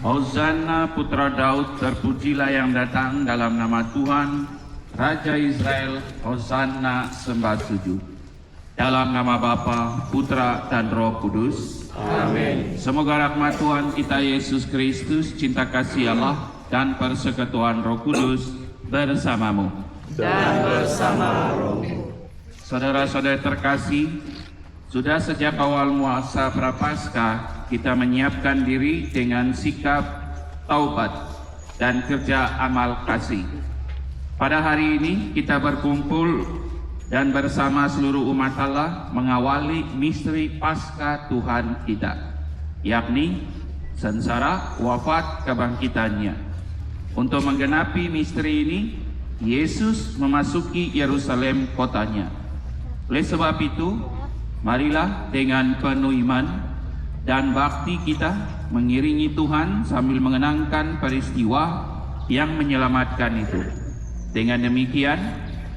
Hosana putra Daud, terpujilah yang datang dalam nama Tuhan, Raja Israel. Hosana sembah sujud. Dalam nama Bapa, Putra, dan Roh Kudus. Amin. Semoga rahmat Tuhan kita Yesus Kristus, cinta kasih Allah, dan persekutuan Roh Kudus bersamamu. Dan bersama rohmu. Saudara-saudara terkasih, sudah sejak awal masa Prapaskah kita menyiapkan diri dengan sikap taubat dan kerja amal kasih. Pada hari ini kita berkumpul dan bersama seluruh umat Allah mengawali misteri Paskah Tuhan kita, yakni sengsara, wafat, kebangkitannya. Untuk menggenapi misteri ini, Yesus memasuki Yerusalem kotanya. Oleh sebab itu, marilah dengan penuh iman dan bakti kita mengiringi Tuhan sambil mengenangkan peristiwa yang menyelamatkan itu. Dengan demikian,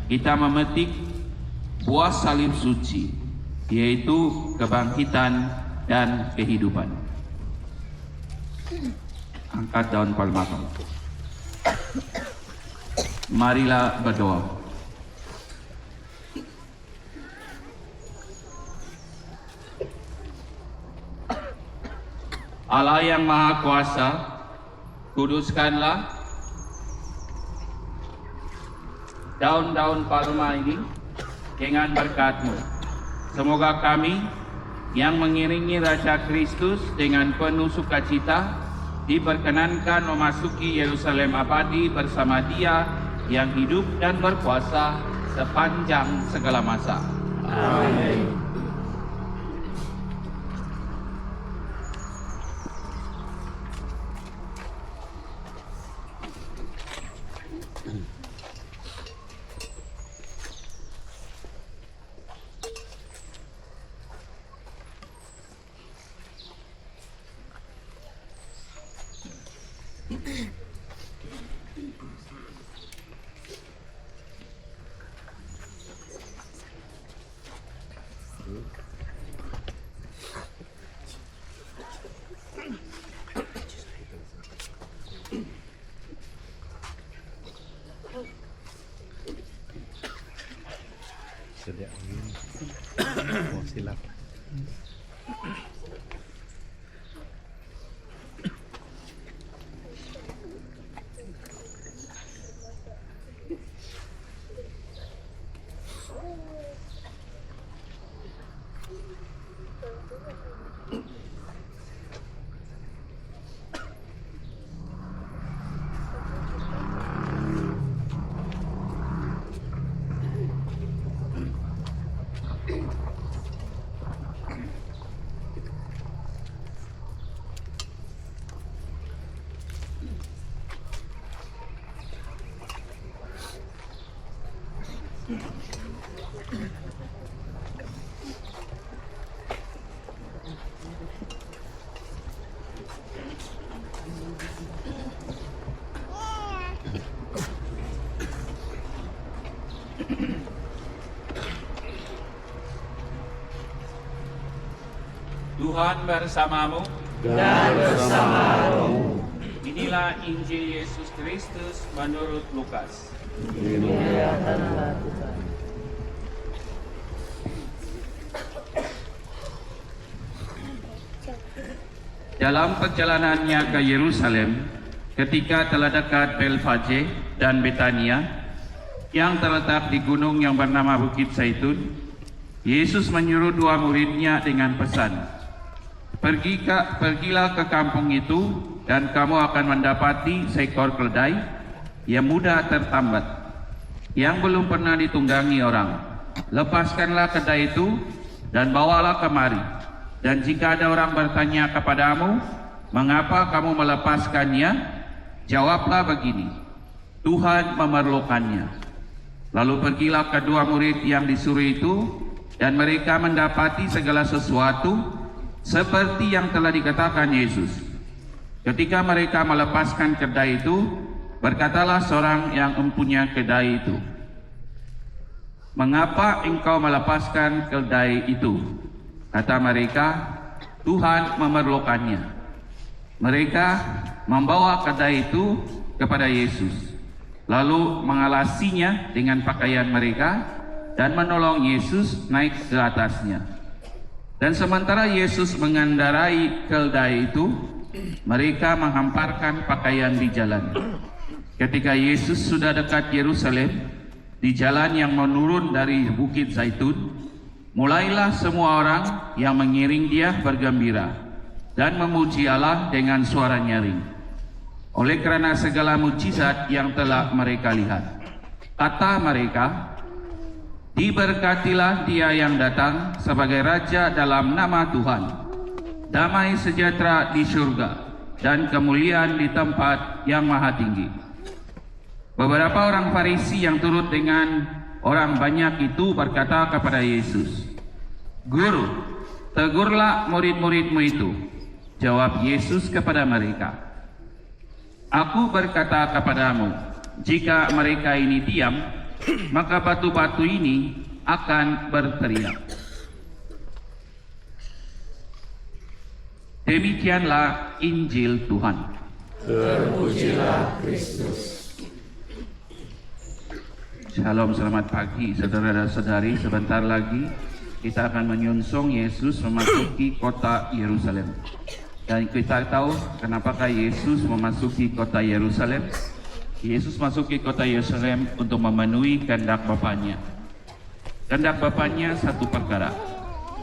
kita memetik buah salib suci, yaitu kebangkitan dan kehidupan. Angkat daun palma. Marilah berdoa. Allah yang Maha Kuasa, kuduskanlah daun-daun palma ini dengan berkat-Mu. Semoga kami yang mengiringi Raja Kristus dengan penuh sukacita diperkenankan memasuki Yerusalem abadi bersama Dia yang hidup dan berkuasa sepanjang segala masa. Amin. Silakan. Tuhan bersamamu Dan bersama rohmu. Inilah Injil Yesus Kristus menurut Lukas. Dimuliakanlah Tuhan. Dalam perjalanannya ke Yerusalem, ketika telah dekat Betfage dan Betania yang terletak di gunung yang bernama Bukit Zaitun, Yesus menyuruh dua muridnya dengan pesan, Pergilah ke kampung itu, dan kamu akan mendapati seekor keledai yang muda tertambat, yang belum pernah ditunggangi orang. Lepaskanlah keledai itu dan bawalah kemari. Dan jika ada orang bertanya kepadamu, mengapa kamu melepaskannya? Jawablah begini, Tuhan memerlukannya. Lalu pergilah kedua murid yang disuruh itu, dan mereka mendapati segala sesuatu seperti yang telah dikatakan Yesus. Ketika mereka melepaskan keledai itu, berkatalah seorang yang mempunyai keledai itu, "Mengapa engkau melepaskan keledai itu?" Kata mereka, "Tuhan memerlukannya." Mereka membawa keledai itu kepada Yesus, lalu mengalasinya dengan pakaian mereka dan menolong Yesus naik ke atasnya. Dan sementara Yesus mengendarai keledai itu, mereka menghamparkan pakaian di jalan. Ketika Yesus sudah dekat Yerusalem, di jalan yang menurun dari Bukit Zaitun, mulailah semua orang yang mengiring dia bergembira dan memuji Allah dengan suara nyaring, oleh karena segala mujizat yang telah mereka lihat. Kata mereka, "Diberkatilah dia yang datang sebagai Raja dalam nama Tuhan. Damai sejahtera di surga dan kemuliaan di tempat yang maha tinggi." Beberapa orang Farisi yang turut dengan orang banyak itu berkata kepada Yesus, "Guru, tegurlah murid-muridmu itu." Jawab Yesus kepada mereka, "Aku berkata kepadamu, jika mereka ini diam, maka batu-batu ini akan berteriak." Demikianlah Injil Tuhan. Terpujilah Kristus. Shalom, selamat pagi saudara dan saudari. Sebentar lagi kita akan menyongsong Yesus memasuki kota Yerusalem. Dan kita tahu kenapakah Yesus memasuki kota Yerusalem? Yesus masuki kota Yerusalem untuk memenuhi kehendak Bapaknya. Kehendak Bapaknya satu perkara,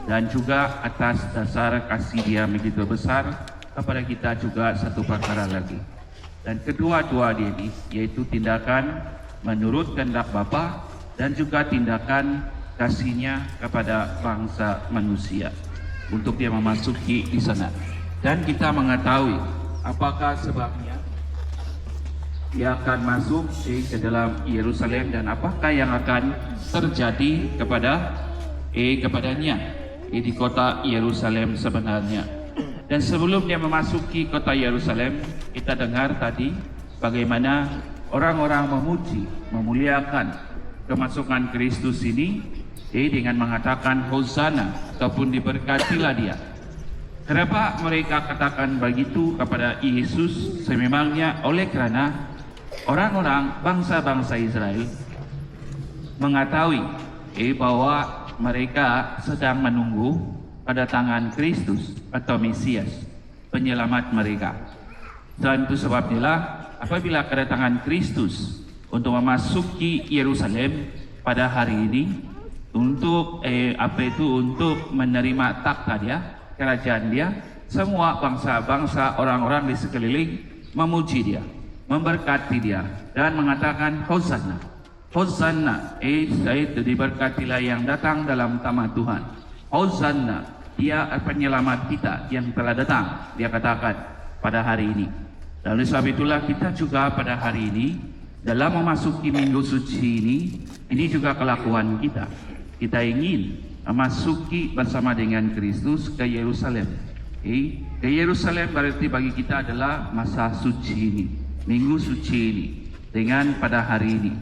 dan juga atas dasar kasih Dia begitu besar kepada kita juga satu perkara lagi. Dan kedua-dua dia ini, yaitu tindakan menurut kehendak Bapa dan juga tindakan kasih-Nya kepada bangsa manusia untuk Dia memasuki di sana. Dan kita mengetahui apakah sebabnya Dia akan masuk ke dalam Yerusalem dan apakah yang akan terjadi kepadanya di kota Yerusalem sebenarnya. Dan sebelum Dia memasuki kota Yerusalem, kita dengar tadi bagaimana orang-orang memuji, memuliakan kemasukan Kristus ini dengan mengatakan Hosana ataupun diberkatilah Dia. Kenapa mereka katakan begitu kepada Yesus? Sememangnya oleh karena orang-orang bangsa-bangsa Israel mengetahui bahwa mereka sedang menunggu kedatangan Kristus atau Mesias, penyelamat mereka. Dan itu sebabnya apabila kedatangan Kristus untuk memasuki Yerusalem pada hari ini untuk untuk menerima takhta Dia, kerajaan Dia, semua bangsa-bangsa orang-orang di sekeliling memuji Dia, memberkati Dia dan mengatakan Hosana. Hosana, itu diberkatilah yang datang dalam nama Tuhan. Hosana, Dia penyelamat kita yang telah datang, Dia katakan pada hari ini. Dan oleh sebab itulah kita juga pada hari ini dalam memasuki minggu suci ini juga kelakuan kita. Kita ingin memasuki bersama dengan Kristus ke Yerusalem. Ke Yerusalem berarti bagi kita adalah masa suci ini, minggu suci ini, dengan pada hari ini.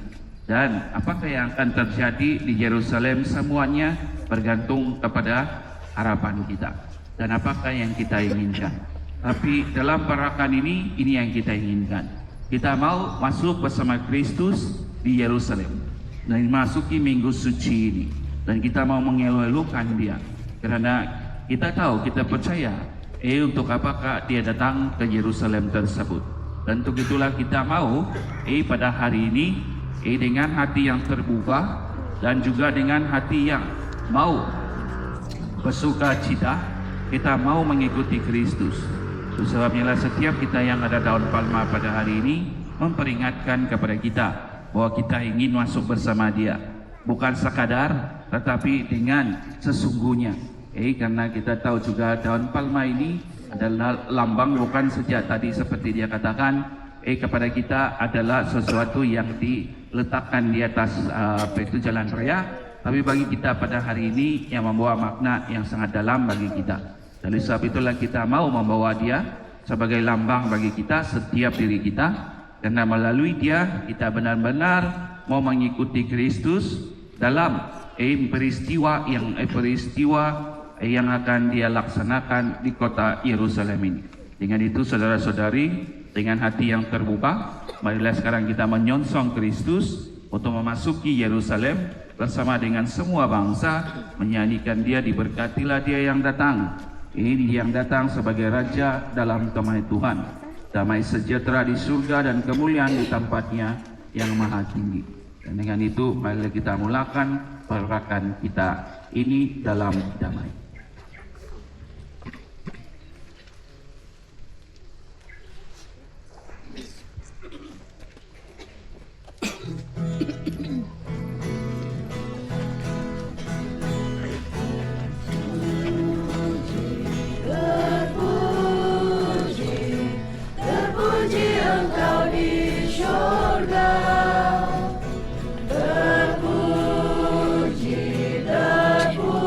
Dan apakah yang akan terjadi di Yerusalem semuanya bergantung kepada harapan kita dan apakah yang kita inginkan. Tapi dalam perangan ini yang kita inginkan. Kita mau masuk bersama Kristus di Yerusalem dan masuki minggu suci ini. Dan kita mau mengeluh-elukan Dia karena kita tahu, kita percaya untuk apakah Dia datang ke Yerusalem tersebut. Dan untuk itulah kita mau pada hari ini dengan hati yang terbuka dan juga dengan hati yang mau bersuka cita kita mau mengikuti Kristus. Itu sebabnya setiap kita yang ada daun palma pada hari ini memperingatkan kepada kita bahwa kita ingin masuk bersama Dia, bukan sekadar tetapi dengan sesungguhnya. Karena kita tahu juga daun palma ini adalah lambang bukan sejak tadi seperti dia katakan kepada kita adalah sesuatu yang diletakkan di atas jalan raya, tapi bagi kita pada hari ini yang membawa makna yang sangat dalam bagi kita. Dan sebab itulah kita mau membawa dia sebagai lambang bagi kita setiap diri kita, karena melalui dia kita benar-benar mau mengikuti Kristus dalam peristiwa yang akan dia laksanakan di kota Yerusalem ini. Dengan itu saudara-saudari, dengan hati yang terbuka, marilah sekarang kita menyongsong Kristus untuk memasuki Yerusalem bersama dengan semua bangsa, menyanyikan dia, diberkatilah dia yang datang. Ini yang datang sebagai Raja dalam damai Tuhan, damai sejahtera di surga dan kemuliaan di tempatnya yang maha tinggi. Dan dengan itu marilah kita mulakan pergerakan kita ini dalam damai. Terpuji, terpuji,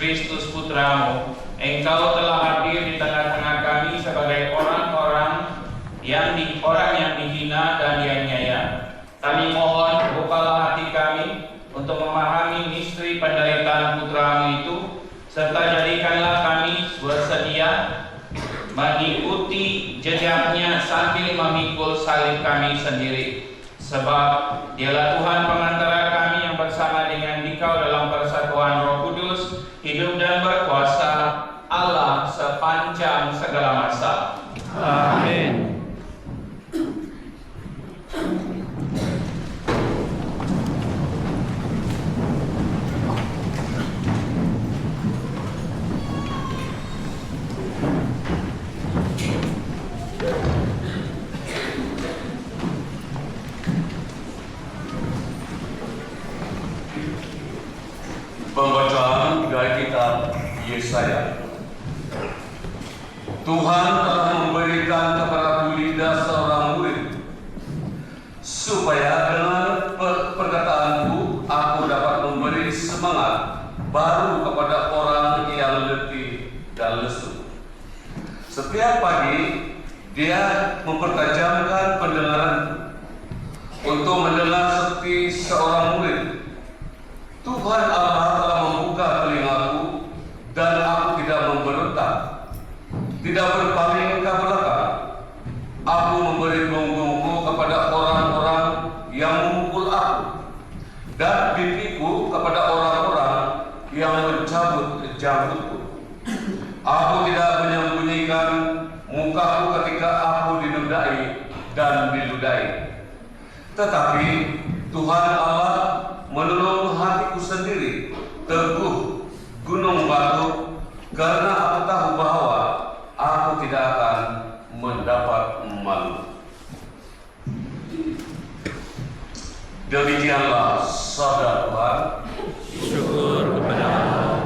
Kristus Putramu, Engkau telah hadir di tengah-tengah kami sebagai orang yang dihina dan dianiaya. Kami mohon bukalah hati kami untuk memahami misteri penderitaan Putramu itu, serta jadikanlah kami bersedia mengikuti jejaknya sambil memikul salib kami sendiri. Sebab Dialah Tuhan pengantara kami yang bersama dengan Dikau dalam persatuan Roh Kudus, hidup dan berkuasa Allah sepanjang segala masa. Amin. Pembacaan dari kitab Yesaya. Tuhan telah memberikan kepadaku lidah seorang murid, supaya dengan perkataanku aku dapat memberi semangat baru kepada orang yang letih dan lesu. Setiap pagi dia mempertajamkan pendengaranku untuk mendengar seperti seorang murid. Tuhan Allah telah membuka telingaku dan aku tidak memberontak, tidak berpaling ke belakang. Aku memberi punggungku kepada orang-orang yang memukul aku, dan pipiku kepada orang-orang yang mencabut janggutku. Aku tidak menyembunyikan mukaku ketika aku dinodai dan diludahi. Tetapi Tuhan Allah menolong hatiku sendiri, teguh gunung batu, karena aku tahu bahwa aku tidak akan mendapat malu. Demikianlah sabda Tuhan. Syukur kepada Allah.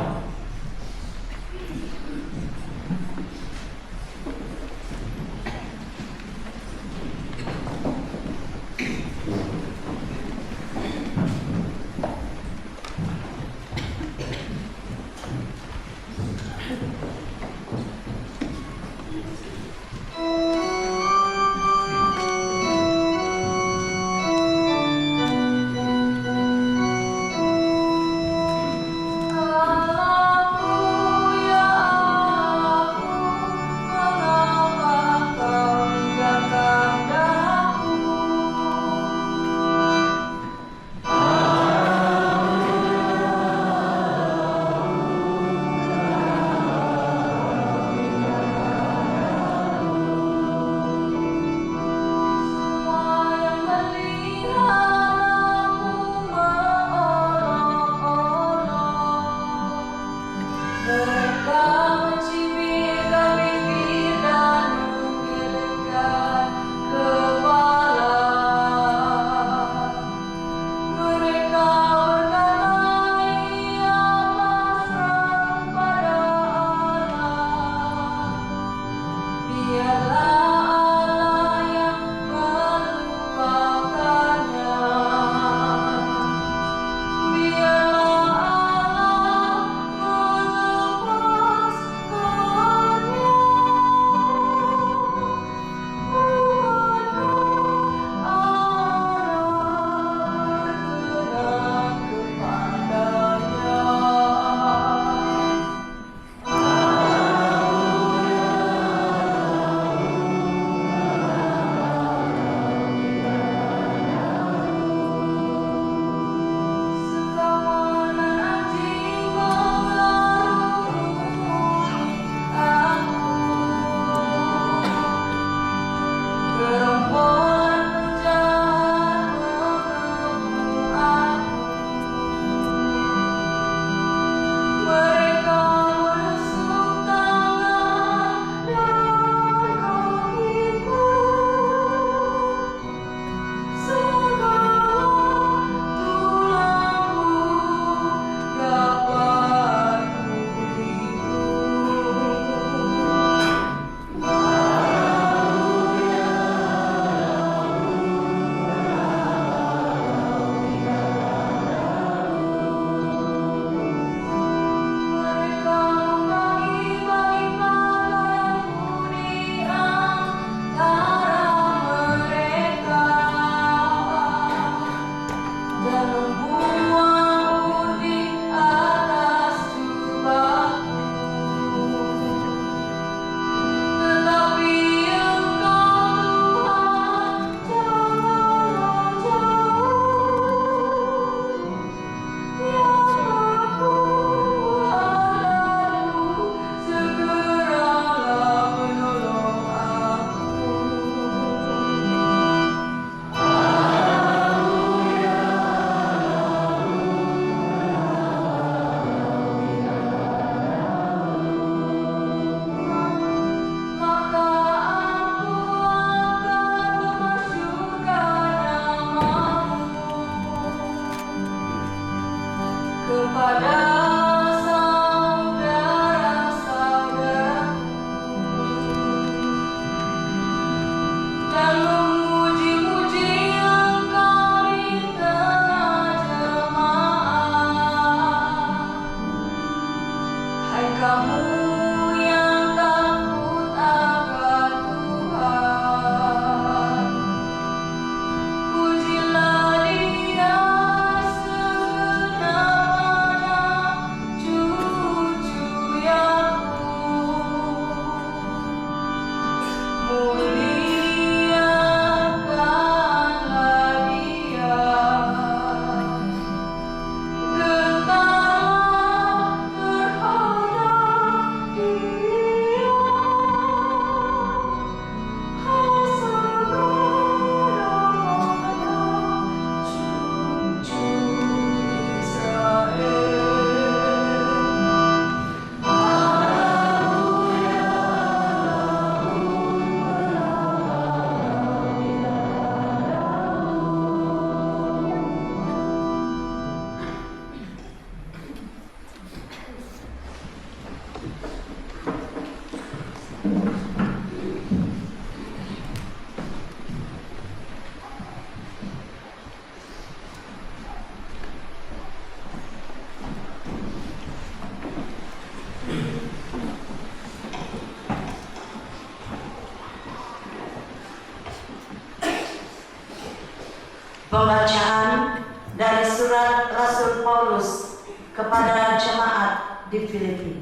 Pembacaan dari surat Rasul Paulus kepada jemaat di Filipi.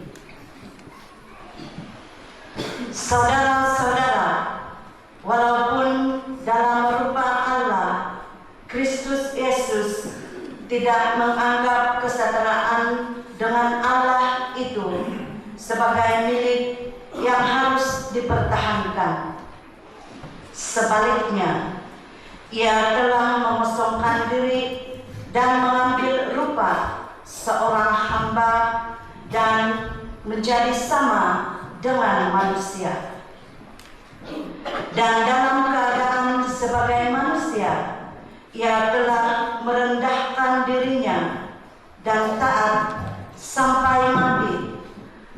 Saudara-saudara, walaupun dalam rupa Allah, Kristus Yesus tidak menganggap kesetaraan dengan Allah itu sebagai milik yang harus dipertahankan. Sebaliknya, Ia telah mengosongkan diri dan mengambil rupa seorang hamba dan menjadi sama dengan manusia. Dan dalam keadaan sebagai manusia, Ia telah merendahkan dirinya dan taat sampai mati,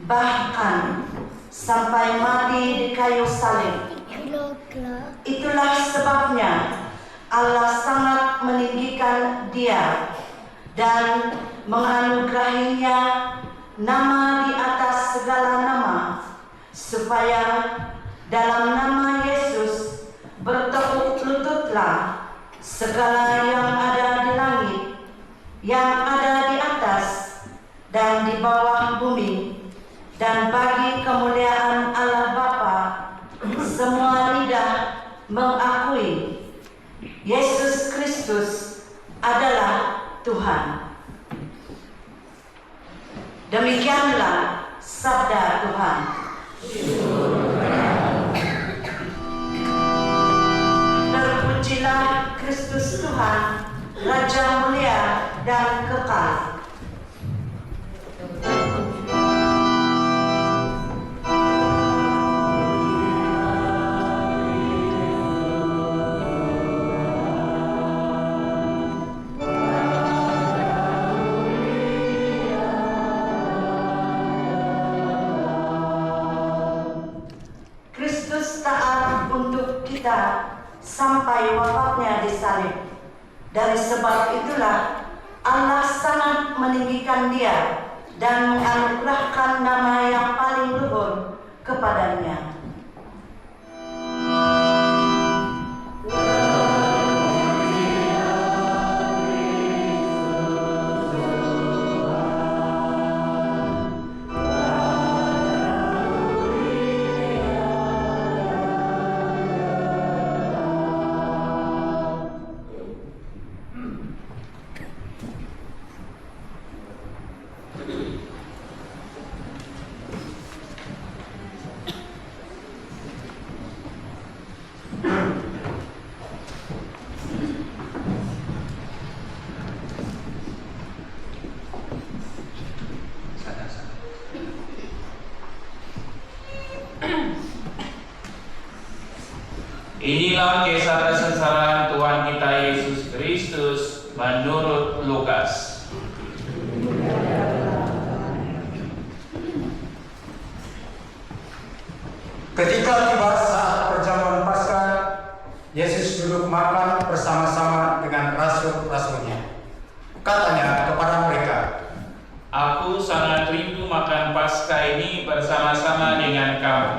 bahkan sampai mati di kayu salib. Itulah sebabnya Allah sangat meninggikan Dia dan menganugerahinya nama di atas segala nama, supaya dalam nama Yesus bertekuk lututlah segala yang ada di langit, yang ada di atas dan di bawah bumi, dan bagi kemuliaan Allah Bapa semua lidah mengakui Yesus Kristus adalah Tuhan. Demikianlah sabda Tuhan. Terpujilah Kristus Tuhan, Raja mulia dan kekal. Sampai wafatnya di salib. Dari sebab itulah Allah sangat meninggikan Dia dan menganugerahkan nama yang paling luhur kepadanya. Inilah kisah kesengsaraan Tuhan kita Yesus Kristus menurut Lukas. Ketika tiba saat perjamuan Paskah, Yesus duduk makan bersama-sama dengan rasul-rasulnya. Katanya kepada mereka, Aku sangat rindu makan Paskah ini bersama-sama dengan kamu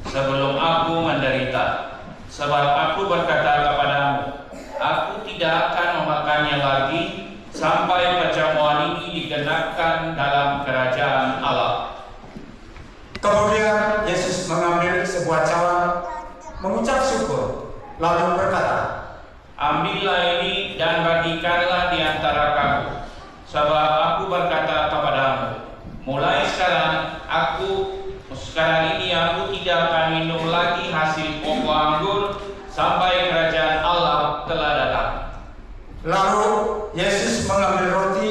sebelum aku menderita. Sebab aku berkata kepadamu, aku tidak akan memakannya lagi sampai perjamuan ini digenapkan dalam kerajaan Allah. Kemudian Yesus mengambil sebuah cawan, mengucap syukur, lalu berkata, Ambillah ini dan bagikanlah di antara kamu. Sebab aku berkata kepadamu, mulai sekarang ini aku tidak akan minum lagi hasil pokok anggur sampai kerajaan Allah telah datang. Lalu Yesus mengambil roti,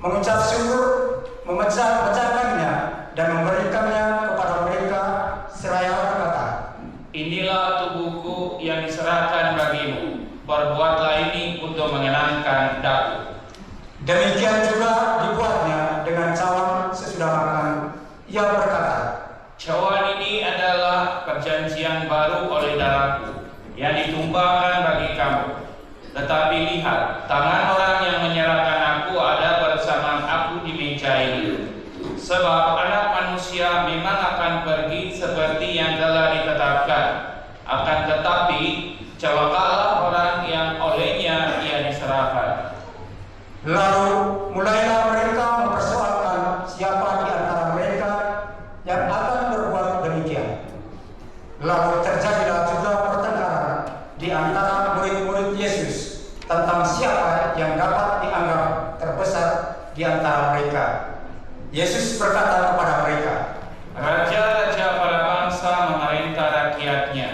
mengucap syukur, memecah-mecahkannya dan memberikannya kepada mereka seraya berkata, Inilah tubuhku yang diserahkan bagimu. Perbuatlah ini untuk mengenangkan daku. Demikian juga dibuatnya dengan cawan sesudah makan. Ia berkata, Cawan ini adalah perjanjian baru oleh darahku yang ditumpahkan bagi kamu. Tetapi lihat, tangan orang yang menyerahkan aku ada bersama aku di meja ini. Sebab Anak Manusia memang akan pergi seperti yang telah ditetapkan. Akan tetapi celakalah orang yang olehnya ia terjadilah juga pertengkaran di antara murid-murid Yesus tentang siapa yang dapat dianggap terbesar di antara mereka. Yesus berkata kepada mereka, Raja-raja pada bangsa memerintah rakyatnya,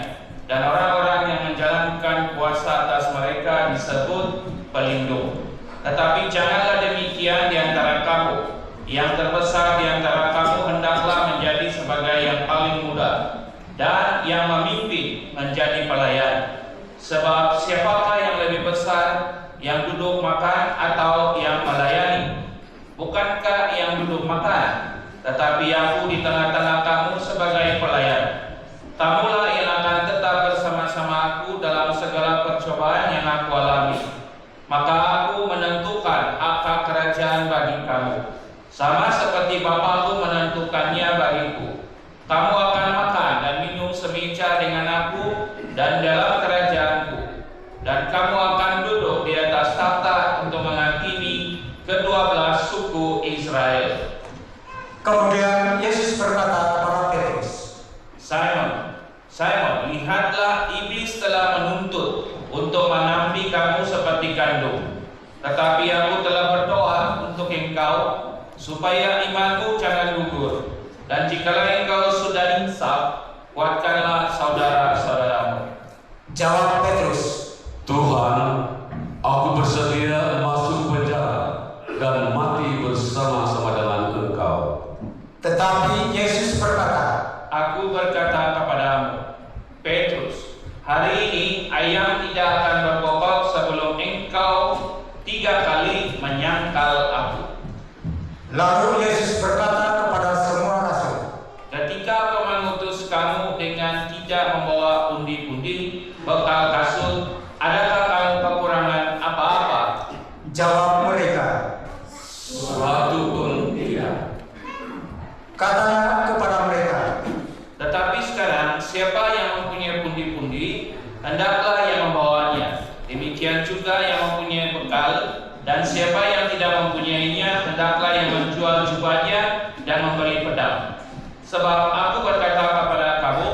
dan orang-orang yang menjalankan kuasa atas mereka disebut pelindung. Tetapi janganlah demikian di antara kamu. Yang terbesar di antara kamu hendaklah menjadi sebagai yang paling muda, dan yang memimpin menjadi pelayan. Sebab siapakah yang lebih besar, yang duduk makan atau yang melayani? Bukankah yang duduk makan? Tetapi aku di tengah-tengah kamu sebagai pelayan. Kamulah yang akan tetap bersama-sama aku dalam segala percobaan yang aku alami. Maka aku menentukan hak kerajaan bagi kamu, sama seperti Bapa-Ku menentukannya bagiku. Kamu akan makan dan minum semeja dengan aku dan dalam kerajaanku, dan kamu akan duduk di atas takhta untuk menghakimi ke-12 suku Israel. kemudian Yesus berkata kepada Petrus, Simon, Simon, lihatlah iblis telah menuntut untuk menampi kamu seperti gandum. Tetapi aku telah berdoa untuk engkau supaya imanmu jangan gugur. Dan jikalau engkau sudah insaf, kuatkanlah saudara-saudaramu. Jawab Petrus, Tuhan, aku bersedia masuk penjara dan mati bersama-sama dengan Engkau. tetapi Yesus berkata, Aku berkata kepadamu, Petrus, hari ini ayam tidak akan berkokok sebelum engkau 3 kali menyangkal aku. Lalu Yesus berkata kepada semua rasul, Ketika aku mengutus kamu dengan tidak membawa pundi-pundi, bekal kasut, adakah kamu kekurangan apa-apa? jawab mereka. Suatu pun tidak. Katanya kepada mereka, Tetapi sekarang siapa yang mempunyai pundi-pundi, hendaklah yang membawanya. Demikian juga yang mempunyai bekal, dan siapa yang tidak mempunyainya, hendaklah yang menjual jubahnya dan membeli pedang. Sebab aku berkata kepada kamu,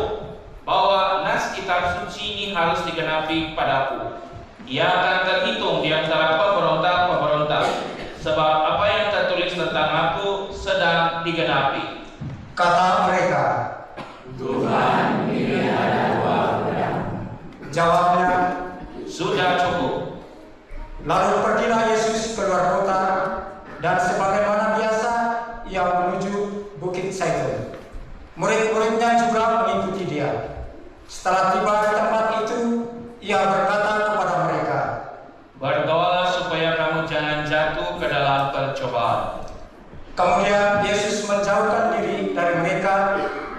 bahwa nas kitab suci ini harus digenapi padaku. Ia akan terhitung di antara pemberontak-pemberontak, sebab apa yang tertulis tentang aku sedang digenapi. kata mereka. Tuhan, ini ada 2 pedang. Jawabnya, Sudah cukup. lalu pergilah Yesus keluar kota, dan sebagaimana biasa ia menuju Bukit Zaitun. Murid-muridnya juga mengikuti dia. Setelah tiba di tempat itu, ia berkata kepada mereka, Berdoalah supaya kamu jangan jatuh ke dalam percobaan. kemudian Yesus menjauhkan diri dari mereka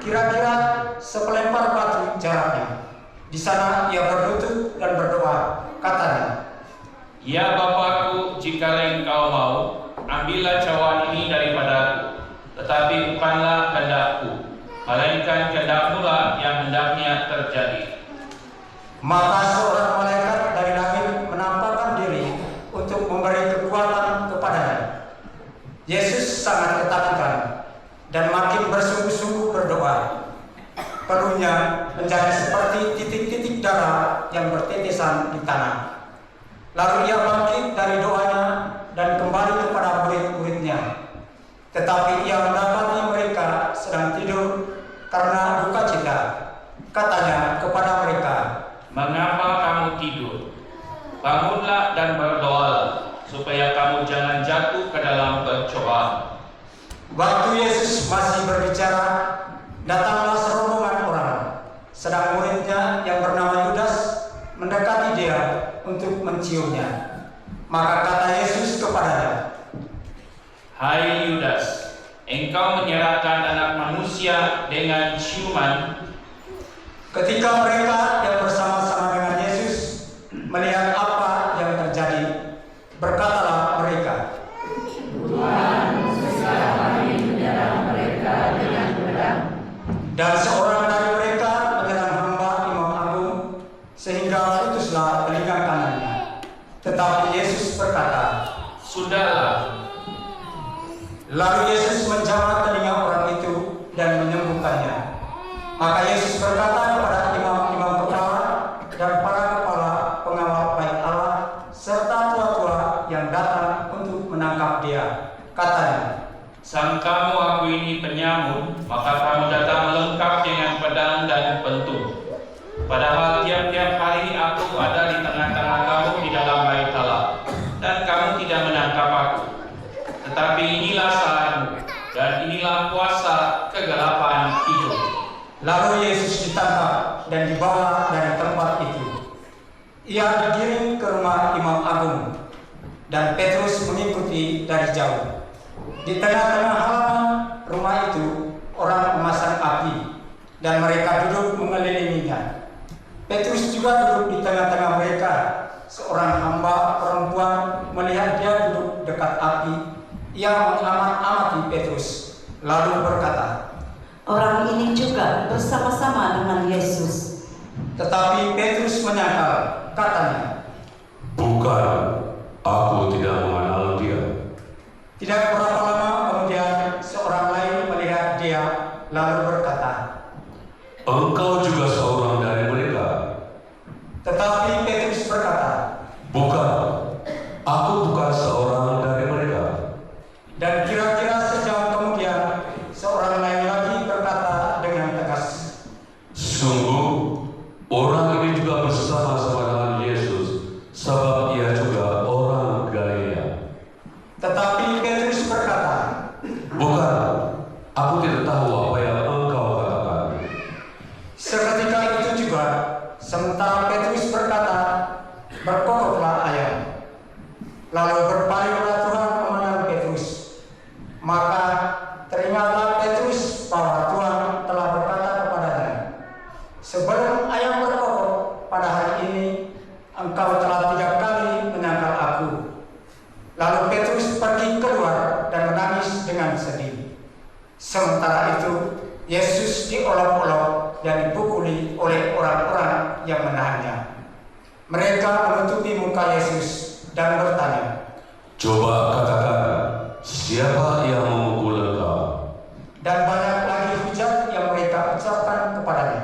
kira-kira sepelempar batu jaraknya. Di sana ia berlutut dan berdoa, katanya, Ya Bapa-Ku, jika engkau mau, ambillah cawan ini daripadaku. Tetapi bukanlah kehendakku, melainkan kehendak-Mu lah yang hendaknya terjadi. Maka seorang malaikat dari langit menampakkan diri untuk memberi kekuatan kepadanya. Yesus sangat ketakutan dan makin bersungguh-sungguh berdoa. Perutnya menjadi seperti titik-titik darah yang bertetesan di tanah. Lalu ia bangkit dari doanya dan kembali kepada murid-muridnya. Tetapi ia mendapati mereka sedang tidur karena duka cita. Katanya kepada mereka, Mengapa kamu tidur? Bangunlah dan berdoalah, supaya kamu jangan jatuh ke dalam percobaan. waktu Yesus masih berbicara, datanglah serombongan orang. Sedang muridnya yang bernama Yudas mendekati dia untuk menciumnya. Maka kata Yesus kepadanya, Hai Yudas, engkau menyerahkan anak manusia dengan ciuman. ketika mereka yang bersama-sama dengan Yesus melihat apa yang terjadi, berkatalah mereka, dan seorang dari mereka menyerang hamba Imam Agung sehingga putuslah telinga kanannya. Tetapi Yesus berkata, Sudahlah. lalu Yesus menjamah telinga orang itu dan menyembuhkannya. Maka Yesus berkata kepada Imam Padahal tiap-tiap hari aku ada di tengah-tengah kamu di dalam bait Allah, dan kamu tidak menangkap aku. Tetapi inilah saatmu, dan inilah puasa kegelapan itu. Lalu Yesus ditangkap dan dibawa dari tempat itu. Ia digiring ke rumah Imam Agung, dan Petrus mengikuti dari jauh. Di tengah-tengah halaman rumah itu, orang memasang api, dan mereka duduk mengelilinginya. Petrus juga duduk di tengah-tengah mereka. Seorang hamba perempuan melihat dia duduk dekat api. Ia mengamat-amati Petrus, lalu berkata, Orang ini juga bersama-sama dengan Yesus. tetapi Petrus menyangkal, katanya, Bukan, aku tidak mengenal dia. Tidak berapa lama kemudian seorang lain melihat dia, lalu berkata, Engkau juga seorang dari mereka. tetapi Petrus berkata, Bukan, aku bukan seorang dari mereka. dan kira-kira sejam kemudian seorang lain lagi berkata dengan tegas, Sungguh, orang ini juga bersama-sama dengan Yesus, sebab ia juga orang Galilea. tetapi Petrus berkata, Bukan, aku tidak tahu apa yang engkau katakan. seketika itu juga, sementara Petrus berkata, berkokoklah ayam. Lalu berpalinglah Tuhan memandang Petrus. Maka teringatlah Petrus bahwa Tuhan telah berkata kepadanya, sebelum ayam berkokok pada hari ini, engkau telah 3 kali menyangkal aku. Lalu Petrus pergi keluar dan menangis dengan sedih. Sementara itu, Yesus diolok-olok dan dipukuli oleh orang-orang yang menahannya. Mereka menutupi muka Yesus dan bertanya, Coba katakan, siapa yang memukul engkau? dan banyak lagi hujat yang mereka ucapkan kepadanya.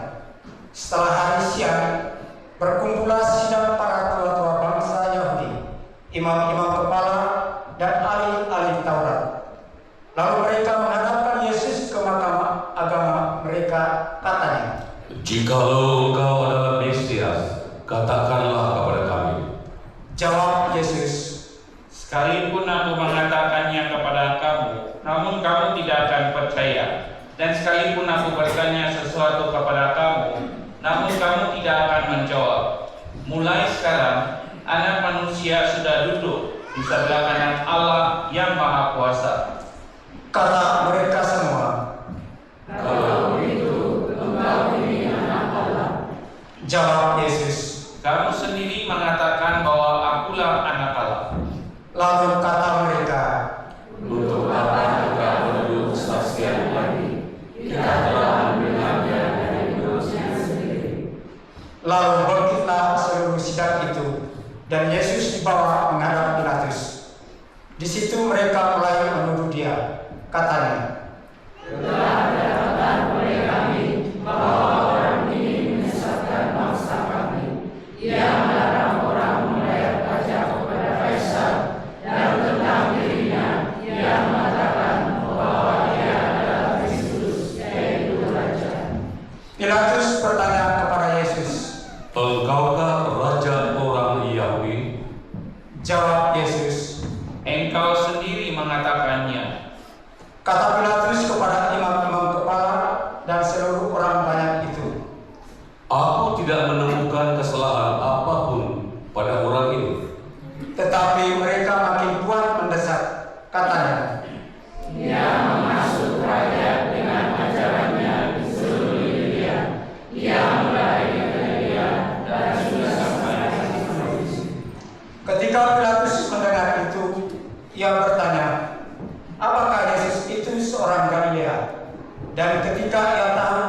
Setelah hari siang, berkumpullah sidang para tua-tua bangsa Yahudi, imam-imam kepala, dan ahli-ahli Taurat. Lalu mereka menghadapkan Yesus ke mahkamah agama mereka, katanya, Jikalau engkau adalah Mesias, katakanlah kepada kami. jawab Yesus, Sekalipun aku mengatakannya kepada kamu, namun kamu tidak akan percaya. Dan sekalipun aku bertanya sesuatu kepada kamu, namun kamu tidak akan menjawab. Mulai sekarang, Anak Manusia sudah duduk di sebelah kanan Allah yang Maha Kuasa. kata mereka semua. Jawab Yesus. Kamu sendiri mengatakan bahwa akulah Anak Allah. Lalu kata mereka, Untuk apa engkau menuduh kesaksian kami? Kita telah mendengarnya dari mulutnya sendiri. lalu bangkitlah seluruh sidang itu, dan Yesus dibawa menghadap Pilatus. Di situ mereka mulai menuduh dia, katanya, Pilatus bertanya kepada Yesus. Engkaukah raja orang Yahudi? Jawab Yesus. Engkau sendiri mengatakannya. Kata Pilatus kepada imam-imam kepala dan seluruh orang banyak itu, Aku tidak menemukan kesalahan apapun pada orang ini. tetapi mereka makin kuat mendesak, katanya, ketika Pilatus mendengar itu, ia bertanya, apakah Yesus itu seorang Galilea? Dan ketika ia tahu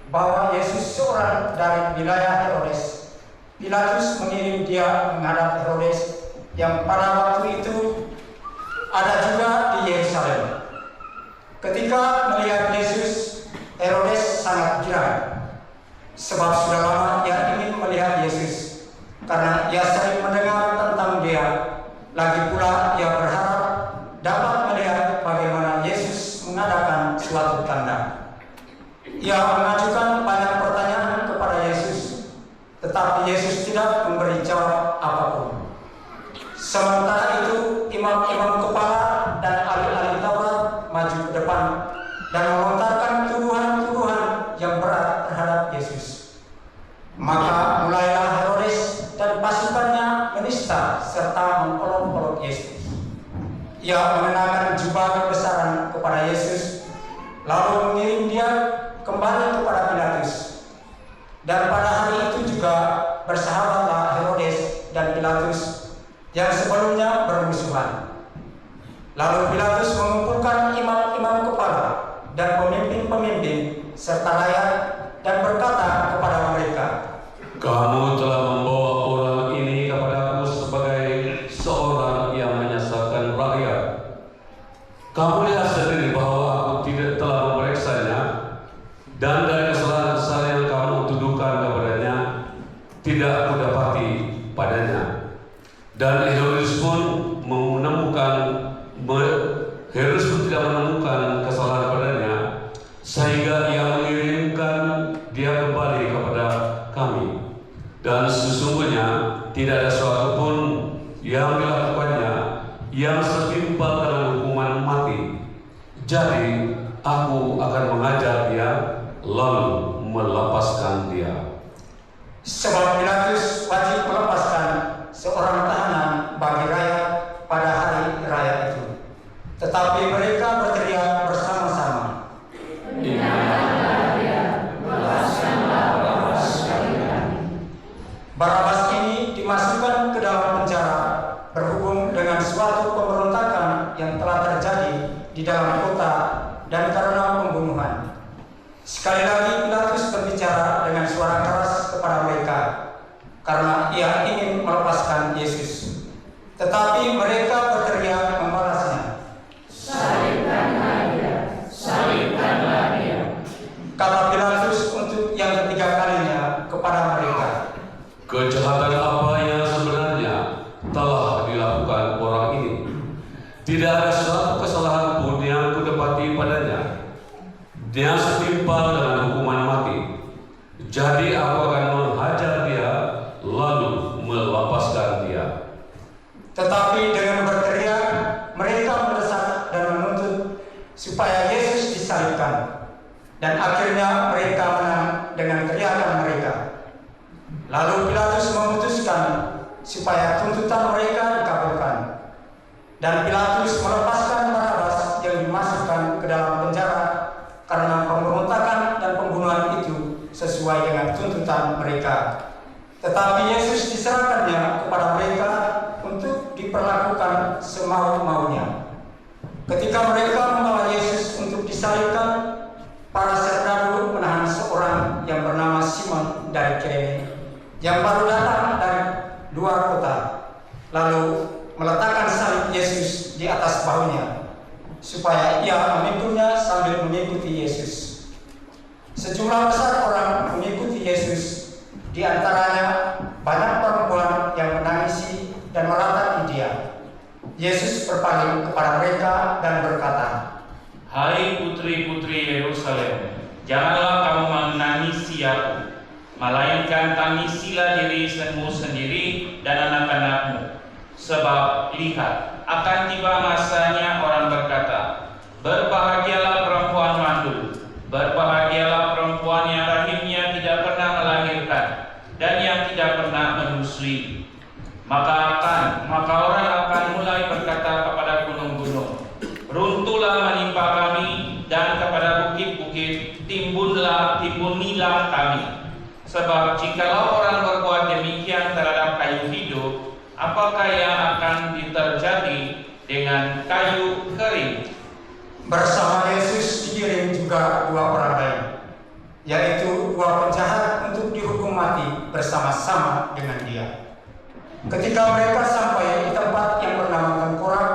bahwa Yesus seorang dari wilayah Herodes, Pilatus mengirim dia menghadap Herodes yang pada waktu itu ada juga di Yerusalem. Ketika melihat Yesus, Herodes sangat girang, sebab sudah lama ia ingin melihat Yesus, karena ia sering mendengar tentang dia. Lagi pula ia berharap dapat melihat bagaimana Yesus mengadakan suatu tanda. Ia mengajukan banyak pertanyaan kepada Yesus, tetapi Yesus tidak memberi jawab apapun. Sementara itu imam-imam kepala dan ahli-ahli Taurat maju ke depan dan melontarkan tuduhan-tuduhan yang berat terhadap Yesus. Maka mulailah Herodes dan pasukannya menista serta mengolok-olok Yesus. Ia mengenakan jubah kebesaran kepada Yesus, lalu mengirim dia kembali kepada Pilatus. Dan pada hari itu juga bersahabatlah Herodes dan Pilatus yang sebelumnya bermusuhan. Lalu Pilatus mengumpulkan imam-imam kepala dan pemimpin-pemimpin serta rakyat dan berkata kepada mereka, "Kamu telah membawa orang ini kepadaku sebagai seorang yang menyesatkan rakyat. Kamu lihat sendiri bahwa aku tidak telah memeriksanya, dan dari kesalahan-kesalahan yang kamu tuduhkan kepadanya tidak aku dapati padanya. Dan Herodes pun tidak menemukan kesalahan padanya, sehingga ia mengirimkan dia kembali kepada kami. Dan sesungguhnya tidak ada sesuatu pun yang dilakukannya yang setimpal dengan hukuman mati. Jadi aku akan mengajar dia lalu melepaskan dia." Sebab Pilatus wajib melepaskan seorang tahanan bagi rakyat pada hari raya itu. Tetapi mereka berteriak bersama-sama, Barabas ini dimasukkan ke dalam penjara berhubung dengan suatu pemberontakan yang telah terjadi di dalam kota dan karena pembunuhan. Sekali lagi Pilatus berbicara dengan suara keras kepada mereka karena ia ingin melepaskan Yesus. Tetapi mereka berteriak membalasnya, "Salibkanlah dia, salibkanlah dia," kata Pilatus untuk yang ketiga kalinya kepada mereka. Kejahatan apa yang sebenarnya telah dilakukan orang ini? Tidak ada suatu kesalahan pun yang kudapati padanya. Dia setimpal dengan hukuman mati. Jadi aku akan menghajar dia lalu melepaskan dia. Tetapi dengan berteriak, mereka mendesak dan menuntut supaya Yesus disalibkan. Dan akhirnya mereka menang dengan teriakan mereka. Lalu Pilatus memutuskan supaya tuntutan mereka dikabulkan. Dan Pilatus melepaskan Barabas yang dimasukkan ke dalam penjara karena pemberontakan dan pembunuhan itu sesuai dengan tuntutan mereka. Tetapi Yesus diserahkannya kepada mereka untuk diperlakukan semau-maunya. Ketika mereka membawa Yesus untuk disalibkan, para serdadu menahan seorang yang bernama Simon dari Kirene, yang baru datang dari luar kota, lalu meletakkan salib Yesus di atas bahunya, supaya ia memikulnya sambil mengikuti Yesus. Sejumlah besar orang mengikuti Yesus, di antaranya banyak perempuan yang menangisi dan meratapi dia. Yesus berpaling kepada mereka dan berkata, "Hai putri-putri Yerusalem, janganlah kamu menangisi aku, melainkan tangisilah dirimu sendiri dan anak-anakmu. Sebab lihat, akan tiba masanya orang berkata, berbahagialah perempuan mandul, berbahagialah perempuan yang rahimnya tidak pernah melahirkan dan yang tidak pernah menyusui. Maka orang akan mulai berkata kepada gunung-gunung, runtuhlah menimpa kami, dan kepada bukit-bukit timbunilah kami. Sebab jikalau orang berbuat demikian terhadap kayu hidup, apakah yang akan terjadi dengan kayu kering?" Bersama Yesus dikirim juga dua orang lain, yaitu dua penjahat untuk dihukum mati bersama-sama dengan dia. Ketika mereka sampai di tempat yang bernama Tengkorak,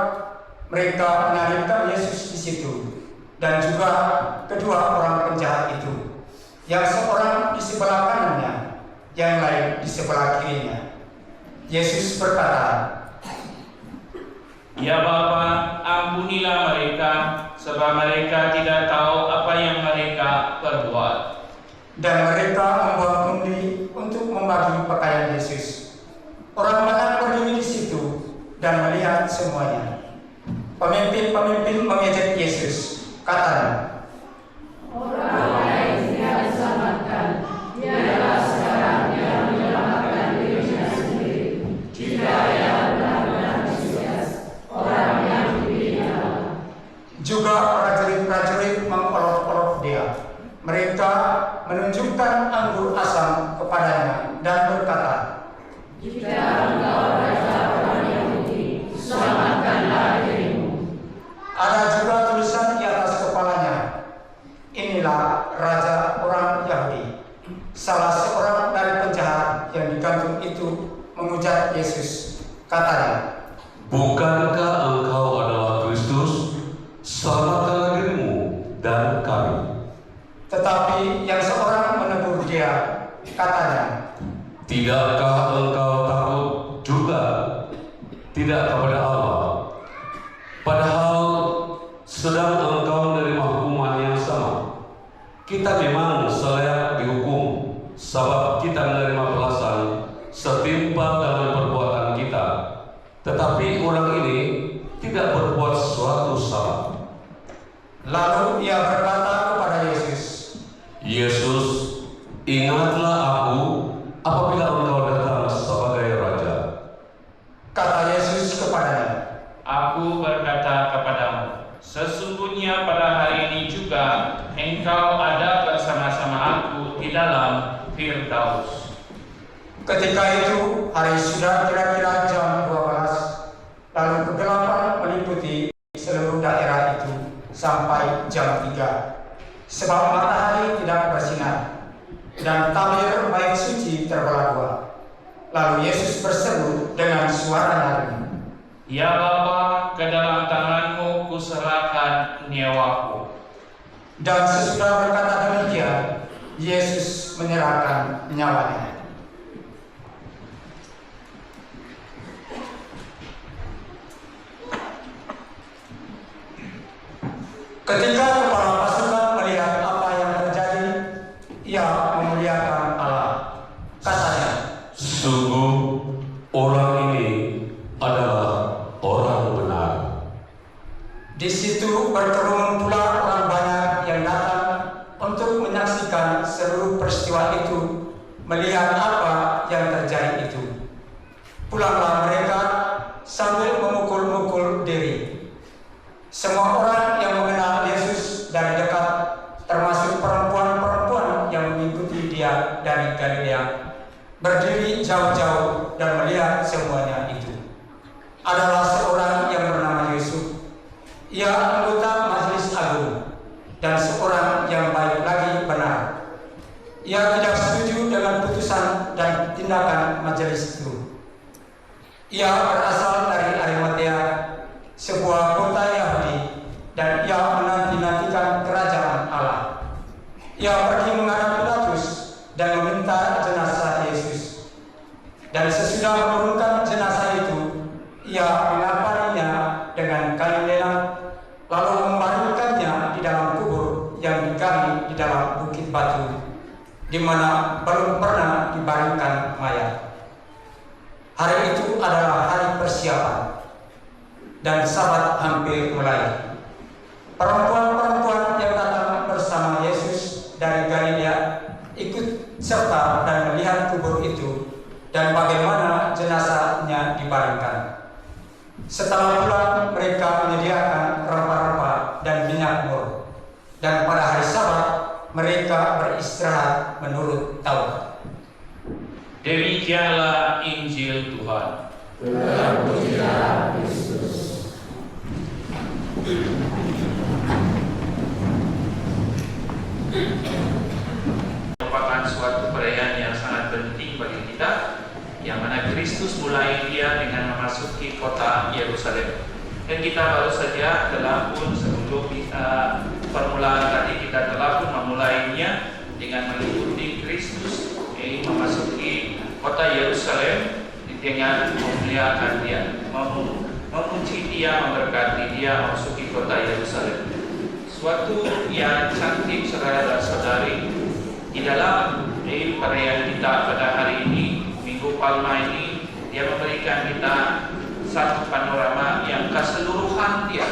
mereka menyalibkan Yesus di situ, dan juga kedua orang penjahat itu, yang seorang di sebelah kanannya, yang lain di sebelah kirinya. Yesus berkata, "Ya Bapa, ampunilah mereka, sebab mereka tidak tahu apa yang mereka perbuat." Dan mereka membuat undi untuk membagi pakaian Yesus. Orang banyak berdiri di situ dan melihat semuanya. Pemimpin-pemimpin mengejek Yesus, katanya, "Orang lain tidak diselamatkan, biarlah sekarang dia menyelamatkan dirinya sendiri. Jika ia benar-benar Mesias, orang yang dipilih Allah." Juga prajurit-prajurit mengolok-olok dia. Mereka menunjukkan anggur asam kepadanya dan berkata, "Jika engkau raja orang Yahudi, selamatkanlah dirimu." ada juga tulisan di atas kepalanya, "Inilah Raja orang Yahudi." Salah seorang dari penjahat yang digantung itu mengujar Yesus, katanya, Bukankah engkau adalah Kristus? Selamatkanlah dirimu dan kami. tetapi yang seorang menegur dia, katanya, Tidakkah engkau takut juga tidak kepada Allah? Padahal sedang engkau menerima hukuman yang sama. Kita memang selayak dihukum, sebab kita menerima balasan setimpal dengan perbuatan kita. Tetapi orang ini tidak berbuat sesuatu salah. Lalu ia berkata kepada Yesus, Yesus, ingatlah aku apabila engkau datang sebagai Raja. kata Yesus kepadanya, Aku berkata kepadamu, sesungguhnya pada hari ini juga engkau ada bersama-sama aku di dalam Firdaus. Ketika itu hari sudah kira-kira jam 12, lalu kegelapan meliputi seluruh daerah itu sampai jam 3, sebab matahari tidak bersinar dan tabir bait suci terbelah dua. Lalu Yesus berseru dengan suara nyaring, Ya Bapa, ke dalam tanganmu kuserahkan nyawaku. dan sesudah berkata demikian, Yesus menyerahkan nyawanya. Ketika kepala pasukan melihat apa yang terjadi, ia memuliakan Allah. Katanya, Sungguh orang ini adalah orang benar. di situ berkerumun pula orang banyak yang datang untuk menyaksikan seluruh peristiwa itu, melihat apa yang terjadi itu. Pulanglah mereka sambil memukul-mukul diri. Semua orang yang mengenal Yesus dari dekat, termasuk perempuan-perempuan yang mengikuti dia dari Galilea, berdiri jauh-jauh dan melihat semuanya itu. Adalah seorang yang bernama Yusuf. Ia anggota majelis agung dan seorang yang baik lagi benar. Ia tidak setuju dengan putusan dan tindakan majelis itu. Ia berasal dari Arimatea, sebuah kota Yahudi, dan ia menanti-nantikan kerajaan Allah. Ia pergi menghadap Pilatus dan meminta jenazah Yesus. Dan sesudah menurunkan jenazah itu, ia mengaparinya dengan kain lelang, lalu membaringkannya di dalam kubur yang digali di dalam bukit batu, di mana belum pernah dibaringkan mayat. Hari itu adalah hari persiapan, dan Sabat hampir mulai. Perempuan-perempuan yang datang bersama Yesus dari Galilea ikut serta dan melihat kubur itu dan bagaimana jenazahnya dibaringkan. Setelah pulang, mereka menyediakan rempah-rempah dan minyak mur, dan pada hari Sabat mereka beristirahat menurut Taurat. Demikianlah Injil Tuhan. Terpujilah Kristus. Merupakan suatu perayaan yang sangat penting bagi kita, yang mana Kristus mulai dia dengan memasuki kota Yerusalem. Dan kita baru saja telah pun sebelum permulaan tadi kita telah pun memulainya dengan meliputi Kristus memasuki kota Yerusalem dengan memuliakan dia, memuji dia, memberkati dia memasuki kota Yerusalem. Suatu yang cantik saudara dan saudari di dalam perayaan kita pada hari ini, Minggu Palma ini, dia memberikan kita satu panorama yang keseluruhan dia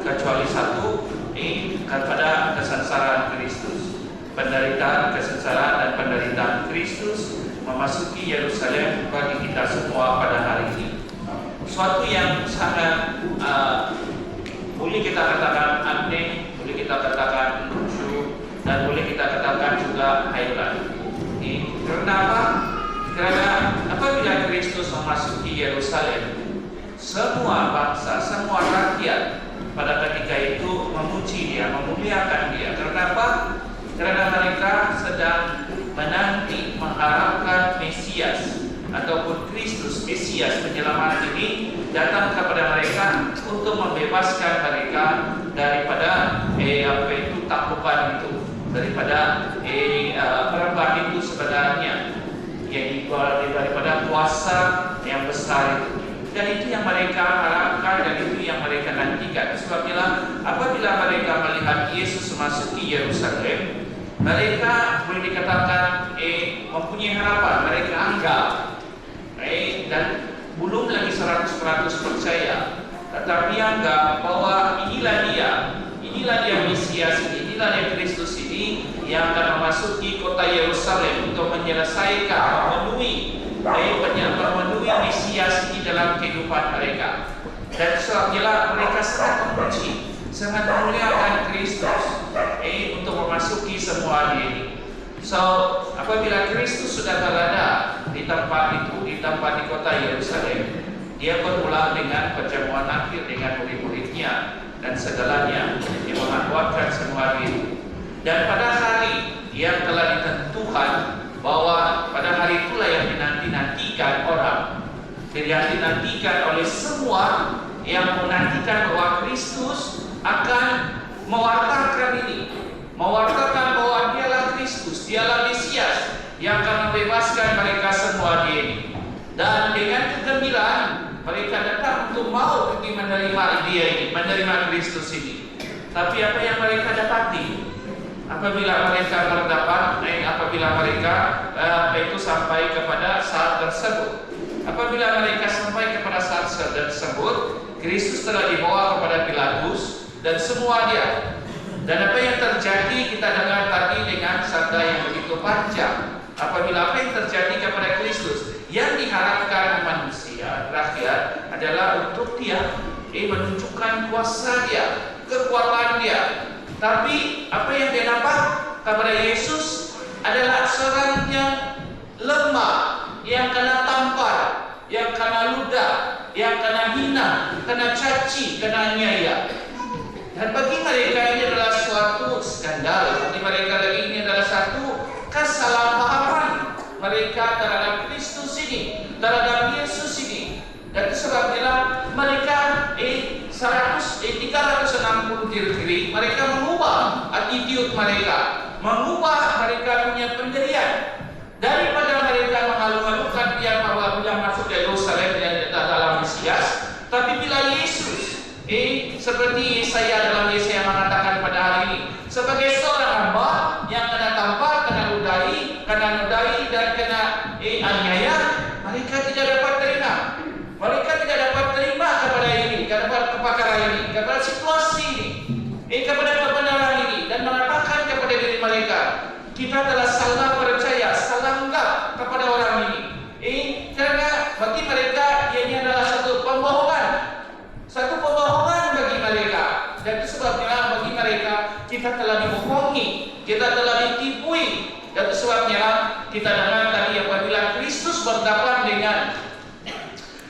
kecuali satu, kepada kesengsaraan Kristus, penderitaan, kesengsaraan dan penderitaan Kristus memasuki Yerusalem bagi kita semua pada hari ini. Suatu yang sangat boleh kita katakan aneh, boleh kita katakan lucu, dan boleh kita katakan juga heran. Kenapa? Karena apabila Kristus memasuki Yerusalem, semua bangsa, semua rakyat pada ketika itu memuji dia, memuliakan dia. Kenapa? Karena mereka sedang menanti, mengharapkan Mesias ataupun Kristus, Mesias penyelamat ini datang kepada mereka untuk membebaskan mereka daripada takutan itu, daripada perempuan itu sebenarnya, yaitu daripada kuasa yang besar itu. Dan itu yang mereka harapkan dan itu yang mereka nantikan. Sebabnya apabila mereka melihat Yesus memasuki Yerusalem, mereka boleh dikatakan mempunyai harapan. Mereka anggap dan belum lagi 100% percaya, tetapi anggap bahwa inilah dia Mesias ini, inilah dia Kristus ini yang akan memasuki kota Yerusalem untuk menyelesaikan, memenuhi Mesias ini dalam kehidupan mereka. Dan sebabnya mereka sangat memuji, sangat memuliakan Kristus untuk memasuki semua ini. So, apabila Kristus sudah berada di tempat itu, di kota Yerusalem, dia bermula dengan perjamuan akhir dengan murid-muridnya dan segalanya. Dia mengakuatkan semua itu. Dan pada hari yang telah ditentukan, bahwa pada hari itulah yang dinantikan orang, dinantikan oleh semua yang menantikan bahwa Kristus akan mewartakan ini, mewartakan bahwa dialah Kristus, dialah Mesias yang akan membebaskan mereka semua ini. Dan dengan kegembiraan mereka datang untuk mau pergi menerima dia ini, menerima Kristus ini. Tapi apa yang mereka dapati apabila mereka itu sampai kepada saat tersebut? Apabila mereka sampai kepada saat tersebut, Kristus telah dibawa kepada Pilatus dan semua dia. Dan apa yang terjadi kita dengar tadi dengan sabda yang begitu panjang. Apabila apa yang terjadi kepada Kristus, yang diharapkan manusia, rakyat, adalah untuk dia menunjukkan kuasa dia, kekuatan dia. Tapi apa yang dia dapat kepada Yesus adalah seorang yang lemah, yang kena tampar, yang kena ludah, yang kena hina, kena caci, kena aniaya. Dan bagi mereka ini adalah suatu skandal. Bagi mereka lagi ini adalah satu kesalahpahaman mereka terhadap Kristus ini, terhadap Yesus ini. Dan itu sebabnya mereka 360 degree mereka mengubah attitude mereka, mengubah mereka punya pendirian. Daripada mereka mengalu-alukan dia bahwa bila masuk ke Yerusalem dia dalam Mesias, tapi bila Yesus seperti Yesaya dalam Yesaya mengatakan pada hari ini, sebagai seorang hamba yang kena tampar, kena nodai dan kena aniaya, mereka tidak dapat terima. Mereka tidak dapat terima kepada ini, kepada ini, kepada situasi ini, kepada kebenaran ini, dan mengatakan kepada diri mereka, kita telah salah percaya, salah anggap kepada orang ini. Karena bagi mereka ini adalah satu pembohongan bagi mereka. Dan itu sebabnya bagi mereka kita telah dibohongi, kita telah ditipui. Dan itu sebabnya kita dengar tadi apabila Kristus berhadapan dengan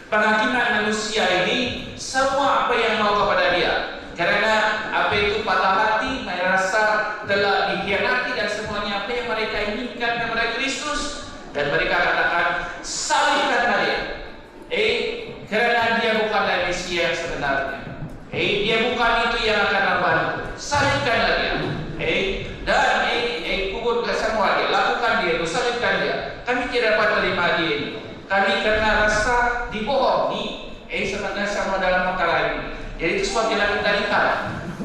penghakiman manusia ini, semua apa yang mau kepada dia, karena apa itu patah hati, merasa telah dikhianati dan semuanya apa yang mereka inginkan kepada Kristus, dan mereka katakan salibkanlah dia, karena dia bukanlah Mesias yang sebenarnya, dia bukan itu yang akan membantu, salibkanlah dia, dan kubur ke semua dia, lakukan dia, salibkan dia. Kami tidak dapat terima dia ini. Kami karena rasa dibohongi, sebenarnya sama dalam perkara ini. Jadi itu sebabnya kita lihat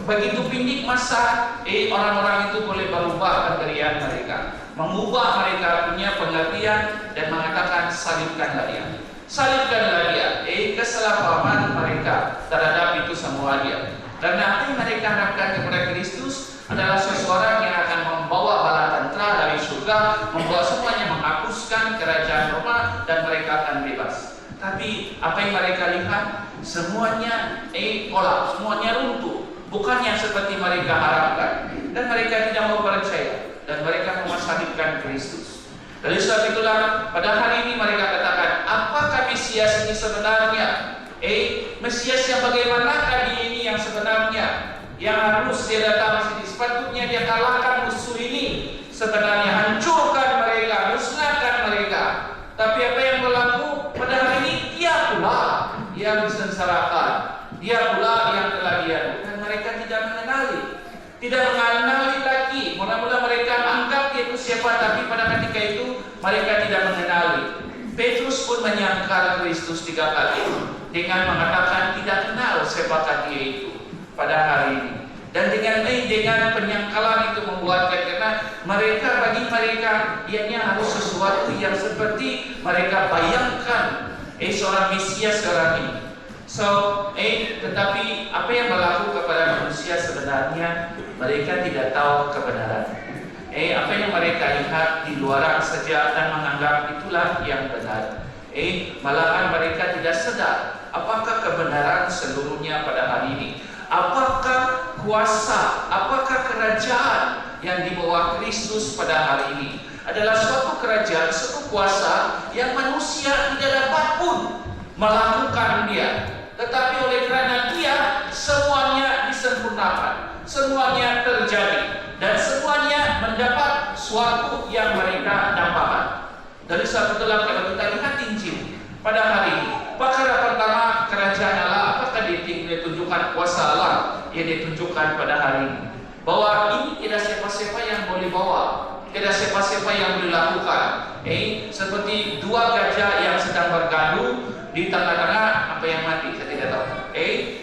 begitu pindik masa orang-orang itu boleh berubah pendirian mereka, mengubah mereka punya pengertian dan mengatakan salibkanlah dia. Salibkanlah dia, kesalahpahaman mereka terhadap itu semua dia. Karena apa yang mereka harapkan kepada Kristus adalah seseorang yang akan membawa bala tentera dari surga, membawa semuanya, menghapuskan kerajaan Roma, dan mereka akan bebas. Tapi apa yang mereka lihat, semuanya kolap, semuanya runtuh, bukan yang seperti mereka harapkan, dan mereka tidak mau percaya, dan mereka memasangkan Kristus. Dari sebab itulah pada hari ini mereka katakan, apakah Mesias ini sebenarnya? Mesias yang bagaimanakah dia ini yang sebenarnya? Yang harus dia datang sini, sepatutnya dia kalahkan musuh ini, sebenarnya hancurkan mereka, musnahkan mereka. Tapi apa yang berlaku pada hari ini? Dia pula yang disensarakan, dia pula yang telah diadu, dan mereka tidak mengenali lagi. Mula-mula mereka anggap dia itu siapa, tapi pada ketika itu mereka tidak mengenali. Petrus pun menyangkal Kristus 3 kali dengan mengatakan tidak kenal siapakah dia itu pada hari ini. Dan dengan penyangkalan itu membuatkan, karena bagi mereka ianya harus sesuatu yang seperti mereka bayangkan seorang Mesias seorang ini. Tetapi apa yang berlaku kepada manusia sebenarnya, mereka tidak tahu kebenaran. Apa yang mereka lihat di luaran saja dan menganggap itulah yang benar. Malahan mereka tidak sadar apakah kebenaran seluruhnya pada hari ini. Apakah kuasa, apakah kerajaan yang di bawah Kristus pada hari ini adalah suatu kerajaan, suatu kuasa yang manusia tidak dapat pun melakukan dia. Tetapi oleh kerana dia, semuanya disempurnakan, semuanya terjadi, dan semuanya mendapat suatu yang mereka dapatkan. Dari sebab itulah kalau kita lihat Injil pada hari ini, perkara pertama kerajaan Allah, apakah ditunjukkan kuasa Allah yang ditunjukkan pada hari ini, bahwa ini tidak siapa-siapa yang boleh bawa, tidak siapa-siapa yang boleh lakukan. Seperti 2 gajah yang sedang bergaduh di tengah-tengah, apa yang mati saya tidak tahu,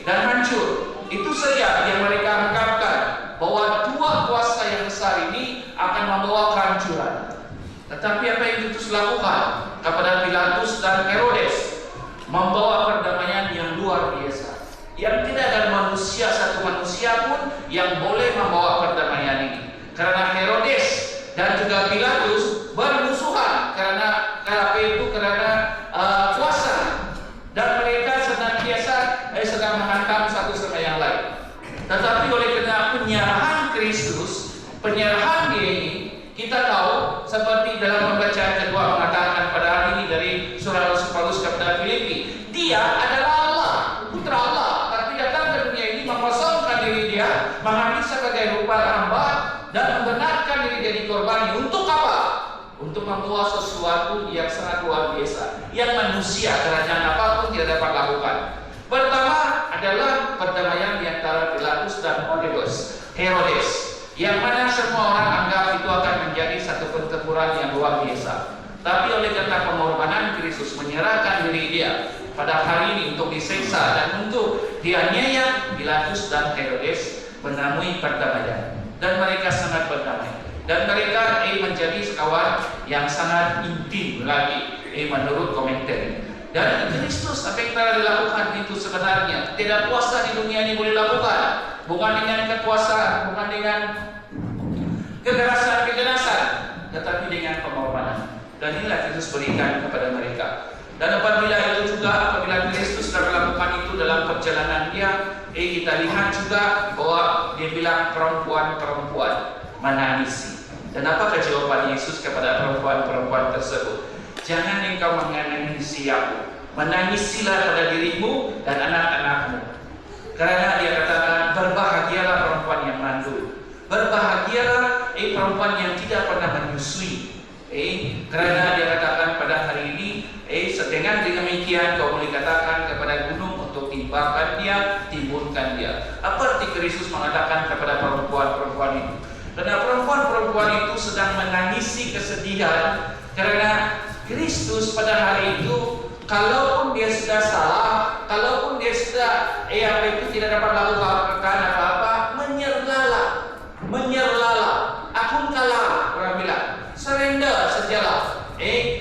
dan hancur. Itu saja yang mereka anggapkan, bahwa 2 kuasa yang besar ini akan membawa kehancuran. Tetapi apa yang Kristus lakukan kepada Pilatus dan Herodes, membawa perdamaian yang luar biasa, yang tidak ada manusia, satu manusia pun yang boleh membawa perdamaian ini. Karena Herodes dan juga Pilatus bermusuhan karena kuasa, dan mereka senantiasa sedang menghantam satu sama yang lain. Tetapi oleh karena penyerahan Kristus, penyerahan dia ini, kita tahu seperti dalam pembacaan kedua mengatakan pada hari ini dari surah Rasul Paulus kepada Filipi, dia adalah Allah, putra Allah, tapi datang ke dunia ini mengosongkan diri dia, mengambil sebagai rupa hamba, dan membenarkan diri dia dikorbani. Untuk apa? Untuk membawa sesuatu yang sangat luar biasa, yang manusia kerajaan apapun tidak dapat lakukan. Pertama adalah perdamaian di antara Pilatus dan Herodes, yang mana semua orang anggap itu akan menjadi satu pertempuran yang luar biasa. Tapi oleh karena pengorbanan Kristus menyerahkan diri dia pada hari ini untuk disiksa dan untuk dianiaya, Pilatus dan Herodes menemui perdamaian, dan mereka sangat berdamai, dan mereka menjadi kawan yang sangat intim lagi menurut komentar. Dan Kristus apa yang telah dilakukan itu sebenarnya tidak kuasa di dunia ini boleh lakukan, bukan dengan kekuasaan, bukan dengan kekerasan, tetapi dengan pengorbanan. Dan inilah Kristus berikan kepada mereka. Dan apabila Kristus telah melakukan itu dalam perjalanan dia, kita lihat juga bahwa dia bilang perempuan-perempuan menangisi. Dan apakah jawaban Yesus kepada perempuan-perempuan tersebut? Jangan engkau menangisi aku, menangisilah pada dirimu dan anak-anakmu. Karena dia katakan, berbahagialah perempuan yang mandul, berbahagialah perempuan yang tidak pernah menyusui. Karena dia katakan pada hari ini, dengan demikian kau boleh katakan kepada gunung untuk timbangkan dia, timbulkan dia. Apa arti Kristus mengatakan kepada perempuan-perempuan itu? Karena perempuan-perempuan itu sedang menangisi kesedihan karena Kristus pada hari itu, kalaupun dia sudah salah, kalaupun dia sudah tidak dapat lakukan apa-apa, sajalah,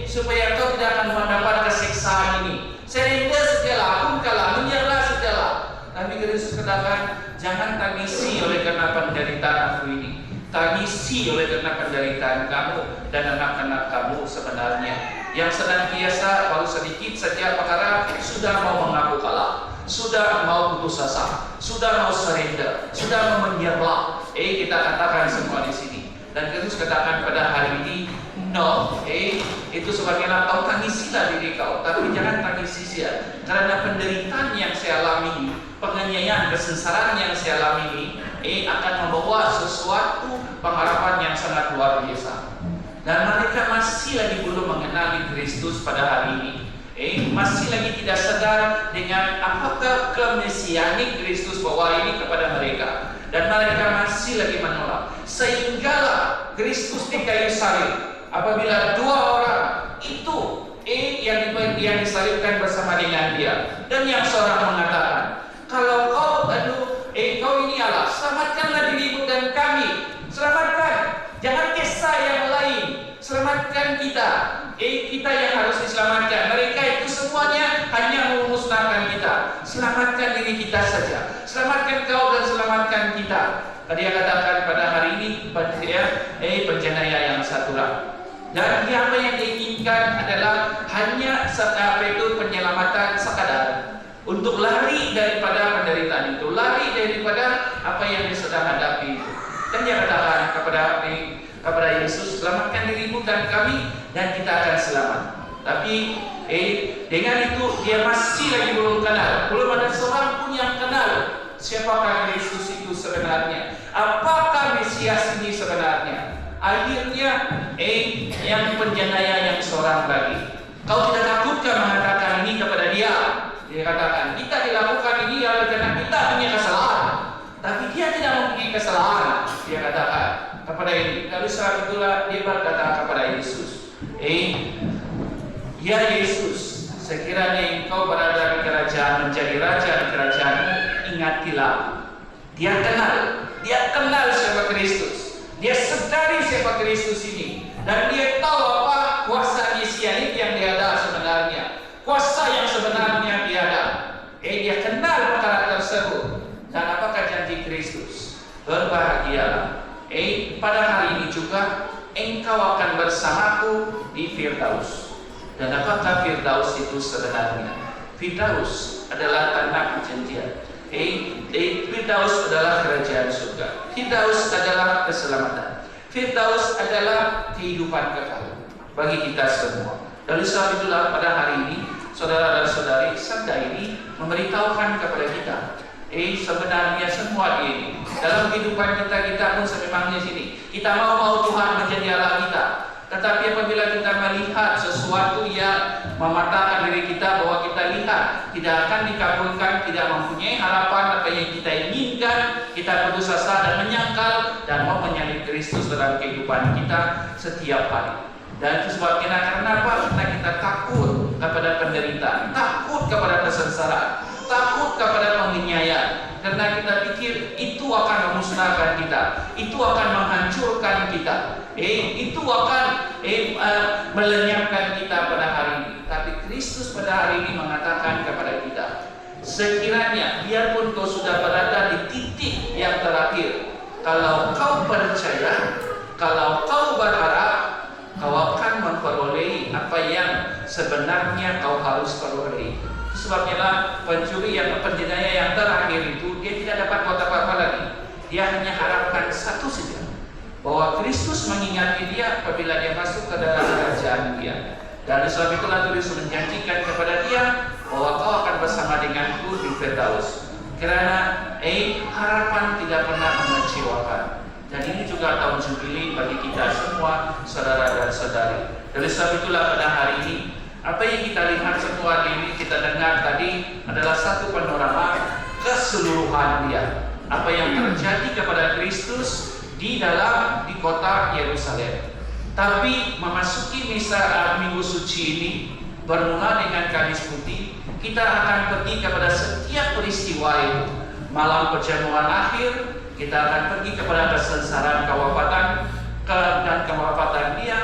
supaya kau tidak akan mendapat kesiksaan ini. Serenda sajalah, akunkanlah, menyerah sajalah. Tapi Kristus katakan, jangan tangisi oleh karena penderitaan aku ini. Tangisi oleh karena penderitaan kamu dan anak-anak kamu sebenarnya, yang senantiasa baru sedikit saja perkara sudah mau mengaku kalah, sudah mau putus asa, sudah mau surrender, sudah mau menyerah. Kita katakan semua di sini. Dan Kristus katakan pada hari ini, no, itu sebagaimana kau tangisilah diri kau, tapi jangan tangisi sia, karena penderitaan yang saya alami, penganiayaan, kesengsaraan yang saya alami ini, akan membawa sesuatu pengharapan yang sangat luar biasa. Dan mereka masih lagi belum mengenali Kristus pada hari ini, masih lagi tidak sadar dengan apakah kemesianik Kristus bawa ini kepada mereka, dan mereka masih lagi menolak. Sehinggalah Kristus di kayu salib, apabila dua orang itu yang disalibkan bersama dengan dia, dan yang seorang mengatakan, kalau kau ini Allah, selamatkanlah dirimu dan kami, selamatkan, jangan kisah yang lain, selamatkan kita. Kita yang harus diselamatkan. Mereka itu semuanya hanya memusnahkan kita. Selamatkan diri kita saja, selamatkan kau dan selamatkan kita. Dia katakan pada hari ini, penjenayah yang satulah. Dan apa yang diinginkan adalah hanya penyelamatan sekadar, untuk lari daripada penderitaan itu, lari daripada apa yang dia sedang hadapi. Dan dia katakan kepada Yesus, selamatkan dirimu dan kami, dan kita akan selamat. Tapi dengan itu dia masih lagi belum kenal, belum ada seorang pun yang kenal siapakah Kristus itu sebenarnya, apakah Mesias ini sebenarnya. Akhirnya yang penjenayah yang seorang lagi, kau tidak takutkah mengatakan ini kepada dia? Dia katakan, kita dilakukan ini karena kita punya kesalahan. Tapi dia tidak mempunyai kesalahan. Dia katakan kepada ini. Lalu saat itulah dia berkata kepada Yesus, ya Yesus, sekiranya engkau berada di kerajaan, menjadi raja di kerajaanmu, ingatilah. Dia kenal siapa Kristus. Dia sadari siapa Kristus ini, dan dia tahu apa kuasa mesianik yang dia ada sebenarnya, kuasa yang sebenarnya dia ada. Dia kenal perkara tersebut. Dan apakah janji Kristus? Berbahagialah. Pada hari ini juga engkau akan bersamaku di Firdaus. Dan apakah Firdaus itu sebenarnya? Firdaus adalah tanah perjanjian. Firdaus adalah kerajaan surga. Firdaus adalah keselamatan. Firdaus adalah kehidupan kekal bagi kita semua. Dari sebab itulah pada hari ini, saudara dan saudari, sabda ini memberitahukan kepada kita, sebenarnya semua ini dalam kehidupan kita pun sememangnya sini, kita mau Tuhan menjadi Allah kita. Tetapi apabila kita melihat sesuatu yang mematahkan diri kita, bahwa kita lihat tidak akan dikabulkan, tidak mempunyai harapan apa yang kita inginkan, kita putus asa dan menyangkal dan mau menyalib Kristus dalam kehidupan kita setiap hari. Dan itu sebabnya karena apa? Karena kita takut kepada penderitaan, takut kepada kesengsaraan, takut kepada penganiayaan, karena kita pikir itu akan memusnahkan kita, itu akan menghancurkan kita, itu akan melenyapkan kita pada hari ini. Tapi Kristus pada hari ini mengatakan kepada kita, sekiranya biarpun kau sudah berada di titik yang terakhir, kalau kau percaya, kalau kau berharap, kau akan memperoleh apa yang sebenarnya kau harus peroleh. Sebabnya lah pencuri yang penjenayah yang terakhir itu, dia tidak dapat buat apa-apa lagi. Dia hanya harapkan satu saja, bahwa Kristus mengingati dia apabila dia masuk ke dalam kerajaan dia. Dan sebab itulah Kristus menjanjikan kepada dia bahwa kau akan bersama denganku di Firdaus. Karena harapan tidak pernah mengecewakan. Dan ini juga tahun Jubili bagi kita semua, saudara dan saudari. Dari sebab itulah pada hari ini, apa yang kita lihat semua ini, kita dengar tadi adalah satu panorama keseluruhan dia. Apa yang terjadi kepada Kristus di kota Yerusalem. Tapi memasuki misa Minggu Suci ini, bermula dengan Kamis Putih, kita akan pergi kepada setiap peristiwa itu. Malam perjamuan akhir, kita akan pergi kepada kesengsaraan kewafatan dan kewafatan dia,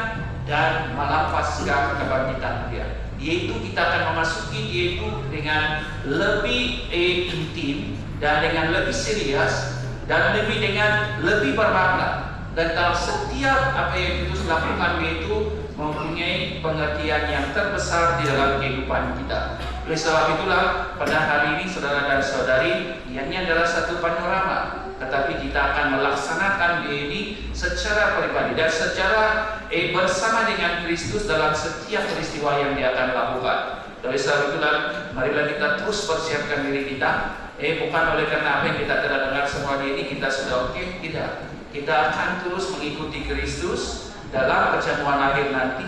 dan malam Paskah kebangkitan Dia. Yaitu kita akan memasuki yaitu dengan lebih intim dan dengan lebih serius dan dengan lebih bermakna. Dan dalam setiap apa yang Kristus lakukan yaitu mempunyai pengertian yang terbesar di dalam kehidupan kita. Oleh sebab itulah pada hari ini saudara dan saudari, ini adalah satu panorama, tetapi kita akan melaksanakan ini secara pribadi dan secara bersama dengan Kristus dalam setiap peristiwa yang Dia akan lakukan. Oleh sebab itulah marilah kita terus persiapkan diri kita. Bukan oleh karena apa yang kita telah dengar semua ini kita sudah oke, tidak. Kita akan terus mengikuti Kristus dalam perjamuan akhir nanti,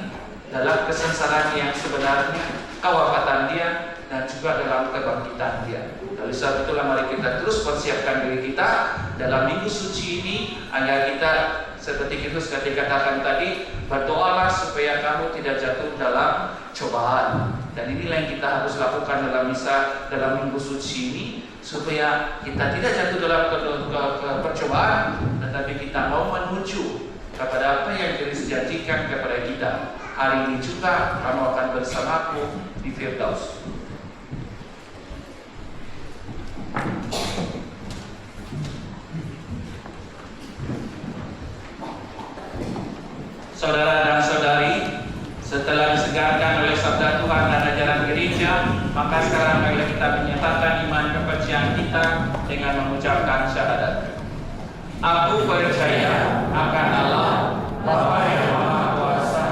dalam kesengsaraan yang sebenarnya, kewafatan Dia, dan juga dalam kebangkitan Dia. Oleh sebab itulah mari kita terus persiapkan diri kita dalam minggu suci ini agar kita seperti Kristus katakan tadi, berdoalah supaya kamu tidak jatuh dalam cobaan. Dan inilah yang kita harus lakukan dalam misa dalam minggu suci ini, supaya kita tidak jatuh dalam percobaan, tetapi kita mau menuju kepada apa yang Kristus janjikan kepada kita. Hari ini juga kamu akan bersamaku di Firdaus. Saudara dan saudari, setelah disegarkan oleh sabda Tuhan dan ajaran gereja, maka sekarang marilah kita menyatakan iman kepercayaan kita dengan mengucapkan syahadat. Aku percaya akan Allah, Bapa yang Maha Kuasa,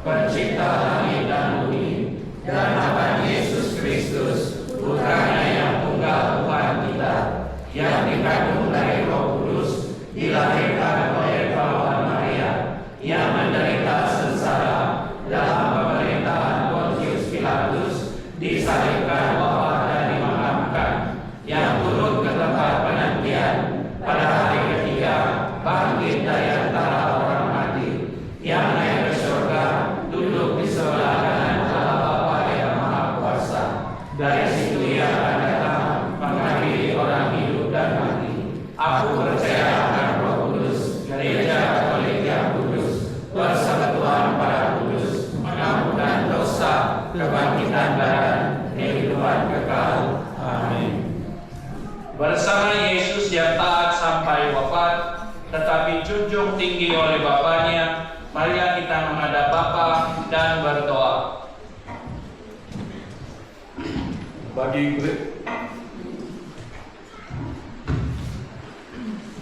Pencipta langit dan bumi, dan akan Yesus Kristus, Putranya yang tunggal Tuhan kita, yang dikandung dari Roh Kudus, dilahirkan oleh Kawan Maria, yang menderita sengsara dalam pemerintahan Pontius Pilatus, disalibkan, wafat dan dimakamkan, yang turun ke tempat penantian, pada hari ketiga bangkit dari antara orang mati, yang naik ke surga, duduk di sebelah kanan Allah Bapa yang Maha Kuasa. Dari situ Ia akan datang mengadili orang hidup dan mati. Aku percaya akan Roh Kudus, gereja Katolik yang kudus, persekutuan para kudus, pengampunan dosa, kebangkitan badan, kehidupan kekal. Amin. Bersama Yesus yang taat sampai wafat, tetapi junjung tinggi oleh Bapaknya, marilah kita menghadap Bapa dan berdoa.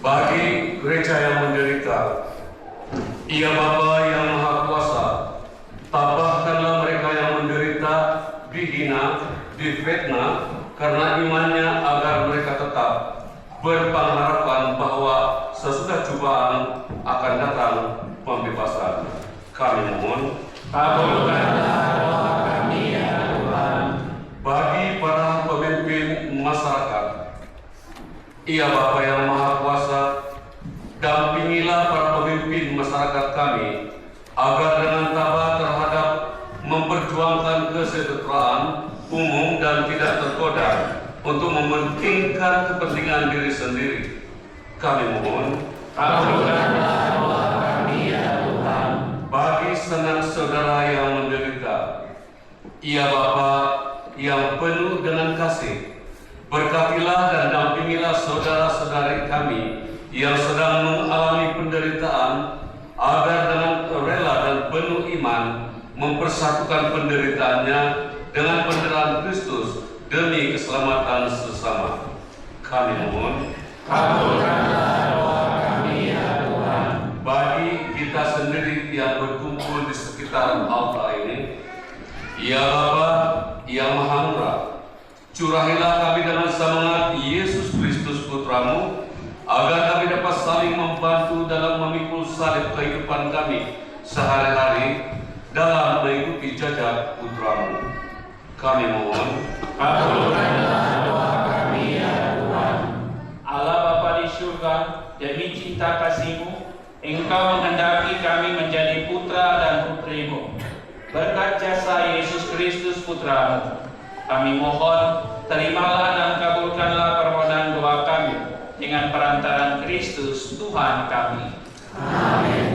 Bagi gereja yang menderita, Ya Bapa yang Maha Kuasa, tabahkanlah mereka yang menderita, dihina, difitnah karena imannya, agar mereka tetap berpengharapan bahwa sesudah cobaan akan datang pembebasan. Kami mohon, Kabulkanlah doa kami ya Tuhan. bagi para pemimpin masyarakat, Ya Bapa yang Maha Kuasa, dampingilah para pemimpin masyarakat kami agar dengan tabah terhadap memperjuangkan kesejahteraan umum dan tidak tergoda untuk mementingkan kepentingan diri sendiri. Kami mohon, Kabulkanlah doa kami ya Tuhan. bagi sanak saudara yang menderita, Ya Bapa yang penuh dengan kasih, berkatilah dan dampingilah saudara-saudari kami yang sedang mengalami penderitaan, agar dengan rela dan penuh iman mempersatukan penderitaannya dengan penderitaan Kristus demi keselamatan sesama. Kami mohon, Kabulkanlah doa kami ya Tuhan. bagi kita sendiri yang berkumpul di sekitar altar ini, Ya Bapa yang Maha Murah, curahilah kami dengan semangat Yesus Kristus Putramu, agar kami dapat saling membantu dalam memikul salib kehidupan kami sehari-hari dalam mengikuti jejak Putramu. Kami mohon, Kabulkanlah doa kami ya Tuhan. Allah Bapa di surga, demi cinta kasih-Mu, Engkau menghendaki kami menjadi putra dan putri-Mu. Berkat jasa Yesus Kristus Putra-Mu, kami mohon, terimalah dan kabulkanlah permohonan doa kami dengan perantaraan Kristus Tuhan kami. Amin.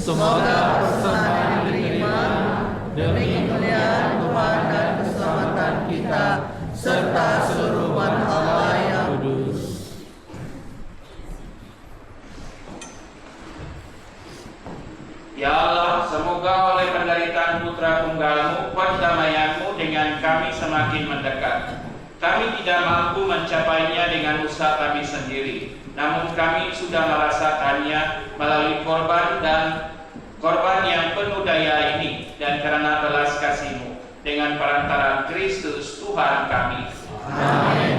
Semoga persembahan diterima demi kemuliaan Tuhan dan keselamatan kita serta seluruh umat Allah yang kudus. Ya Allah, semoga oleh penderitaan Putra Tunggal-Mu, perdamaian-Mu dengan kami semakin mendekat. Kami tidak mampu mencapainya dengan usaha kami sendiri, namun kami sudah merasakannya melalui korban yang penuh daya ini, dan karena belas kasih-Mu dengan perantaraan Kristus Tuhan kami. Amin.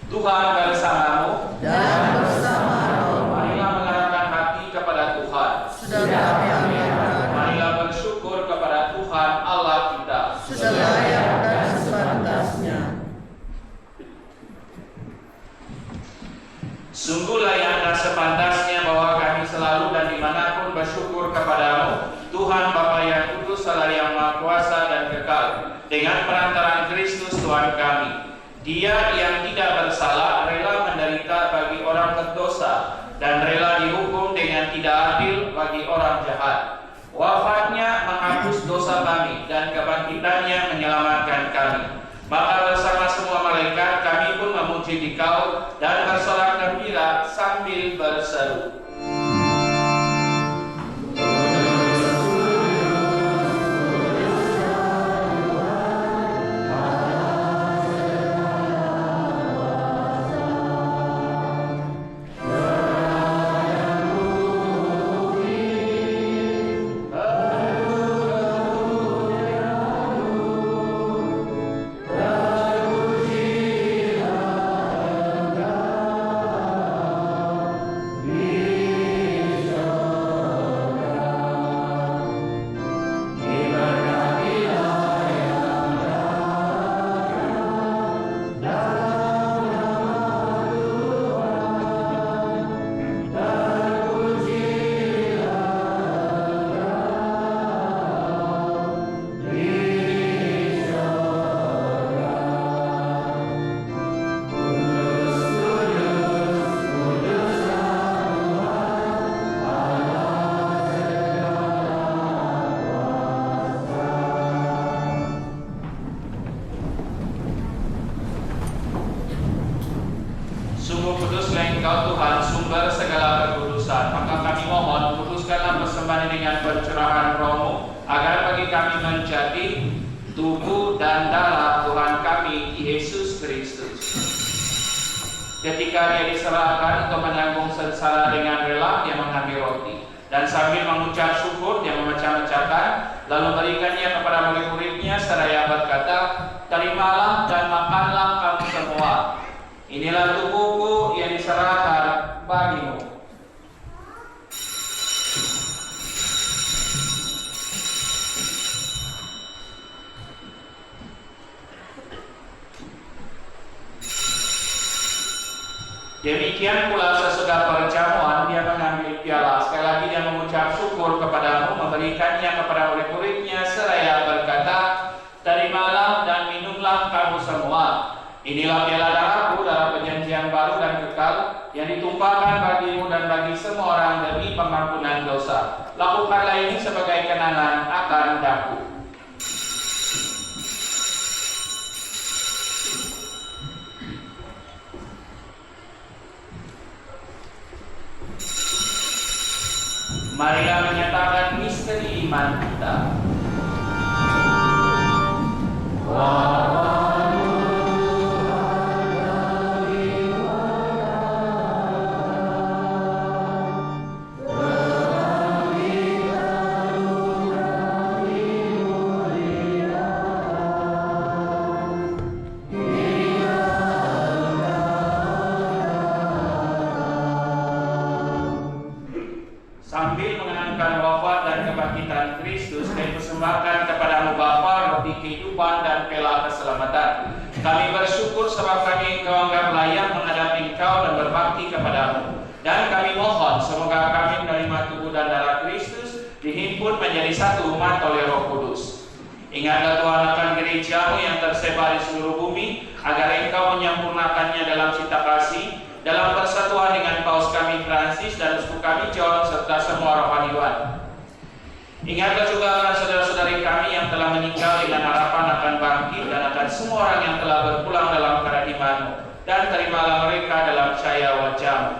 Tuhan bersamamu Dan bersama rohmu. Marilah mengarahkan hati kepada Tuhan. Sudah kami aminkan. Marilah bersyukur kepada Tuhan Allah kita. Sudah layak dan sepantasnya. Sungguh layak dan sepantasnya bahwa kami selalu dan dimanapun bersyukur kepadamu, Tuhan Bapa yang kudus, Allah yang Maha Kuasa dan kekal, dengan perantaraan Kristus Tuhan kami. Dia yang tidak bersalah rela menderita bagi orang berdosa dan rela dihukum dengan tidak adil bagi orang jahat. Wafatnya menghapus dosa kami dan kebangkitannya menyelamatkan kami. Maka bersama semua malaikat kami pun memuji Dikau dan bersorak gembira sambil berseru. Sungguh kuduslah Engkau Tuhan, sumber segala kekudusan. Maka kami mohon, kuduskanlah persembahan dengan pencurahan Roh-Mu, agar bagi kami menjadi tubuh dan darah Tuhan kami, Yesus Kristus. Ketika Dia diserahkan untuk menanggung sengsara dengan rela, Dia mengambil roti, dan sambil mengucap syukur, Dia memecah-mecahkan, lalu berikannya kepada murid-muridnya, seraya berkata, Demikian pula sesudah perjamuan dia mengambil piala. Sekali lagi dia mengucap syukur kepadamu, memberikannya kepada murid-muridnya seraya berkata, terimalah dan minumlah kamu semua. Inilah piala darahku, darah perjanjian baru dan kekal yang ditumpahkan bagimu dan bagi semua orang demi pengampunan dosa. Lakukanlah ini sebagai kenangan akan daku. Marilah menyatakan misteri iman kita. Sambil mengenangkan wafat dan kebangkitan Kristus, kami persembahkan kepadamu Bapa roti kehidupan dan pela keselamatan. Kami bersyukur sebab kami Engkau anggap layak menghadapi Engkau dan berbakti kepadamu. Dan kami mohon semoga kami menerima tubuh dan darah Kristus dihimpun menjadi satu umat oleh Roh Kudus. Ingatlah Tuhan akan gerejamu yang tersebar di seluruh bumi, agar Engkau menyempurnakannya dalam cinta kasih, dalam persatuan dengan Paus kami Francis dan Uskup kami John serta semua rohaniwan. Ingatlah juga akan saudara-saudari kami yang telah meninggal dengan harapan akan bangkit dan akan semua orang yang telah berpulang dalam karya iman-Mu, dan terimalah mereka dalam cahaya wajah-Mu.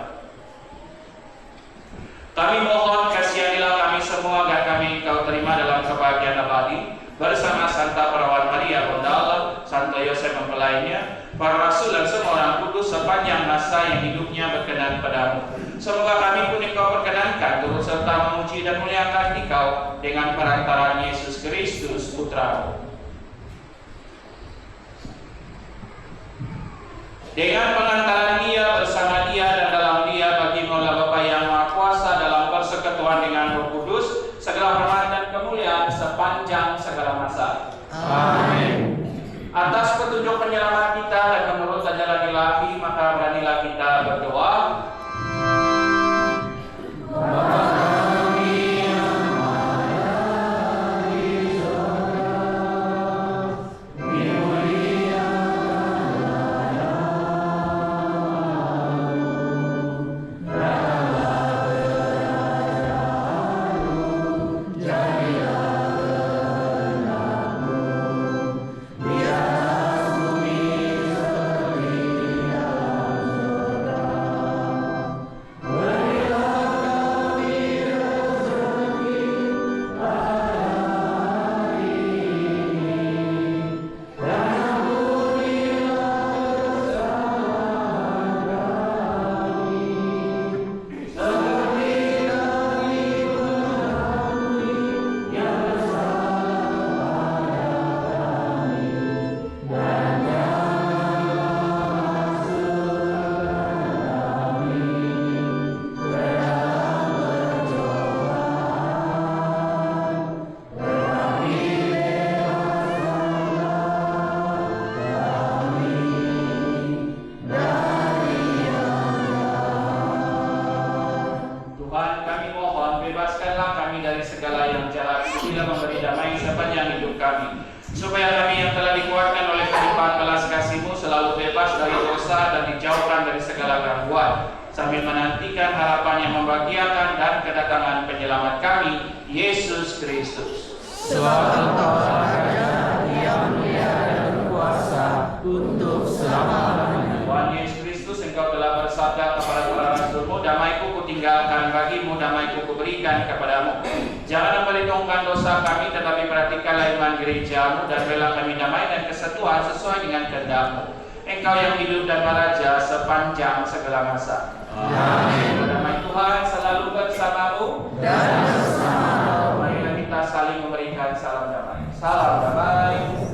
Kami mohon kasihanilah kami semua agar kami Engkau terima dalam kebahagiaan abadi bersama Santa Perawan Maria Bunda Allah, Santo Yosef mempelainya, para rasul dan semua orang kudus sepanjang masa yang hidupnya berkenan padamu. Semoga kami pun Engkau perkenankan turut serta memuji dan muliakan Engkau dengan perantaraan Yesus Kristus Putra-Mu. Dengan pengantaran Dia, bersama Dia dan dalam Dia, bagi Maula Bapa yang Maha Kuasa dalam persekutuan dengan Roh Kudus, segala hormat dan kemuliaan sepanjang segala masa. Amin. Atas petunjuk penyelamat kita dan menurut ajaran ilahi, maka beranilah kita berdoa. Supaya kami yang telah dikuatkan oleh kelimpahan belas kasih-Mu selalu bebas dari dosa dan dijauhkan dari segala gangguan, sambil menantikan harapan yang membahagiakan dan kedatangan penyelamat kami, Yesus Kristus. Sebab Engkau Raja yang mulia dan berkuasa untuk selama-lamanya. Tuhan Yesus Kristus, Engkau telah bersabda kepada para rasul-Mu, damai-Ku Kutinggalkan bagimu, damai-Ku Kuberikan kepadamu. Jangan memperhitungkan dosa kami, tetapi perhatikanlah iman gereja-Mu dan bela kami damai dan kesatuan sesuai dengan kehendak-Mu. Engkau yang hidup dan meraja sepanjang segala masa. Amin. Damai Tuhan selalu bersamamu Dan bersama marilah kita saling memberikan salam damai. Salam damai. Amin.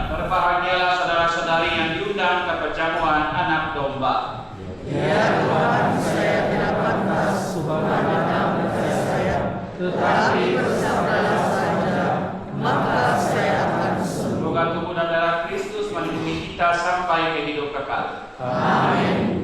Berbahagialah saudara-saudari yang diundang ke perjamuan anak domba. Ya Tuhan, saya tidak pantas sebagaimana percaya saya, tetapi bersabdalah saja, maka saya akan sembuh. Semoga tubuh dan darah Kristus melindungi kita sampai ke hidup kekal. Amin.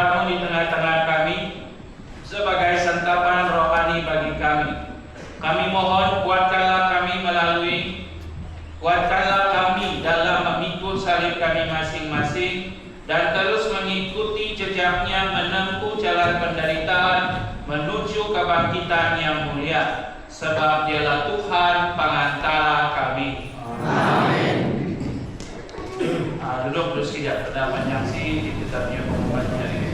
berlamu di tengah-tengah kami sebagai santapan rohani bagi kami. Kami mohon kuatkanlah kami dalam memikul salib kami masing-masing dan terus mengikuti jejaknya menempuh jalan penderitaan menuju kebangkitan yang mulia, sebab Dialah Tuhan pengantara kami. Amin. Duduk sekejap, pada menyaksi di kitabnya pengumumannya ini.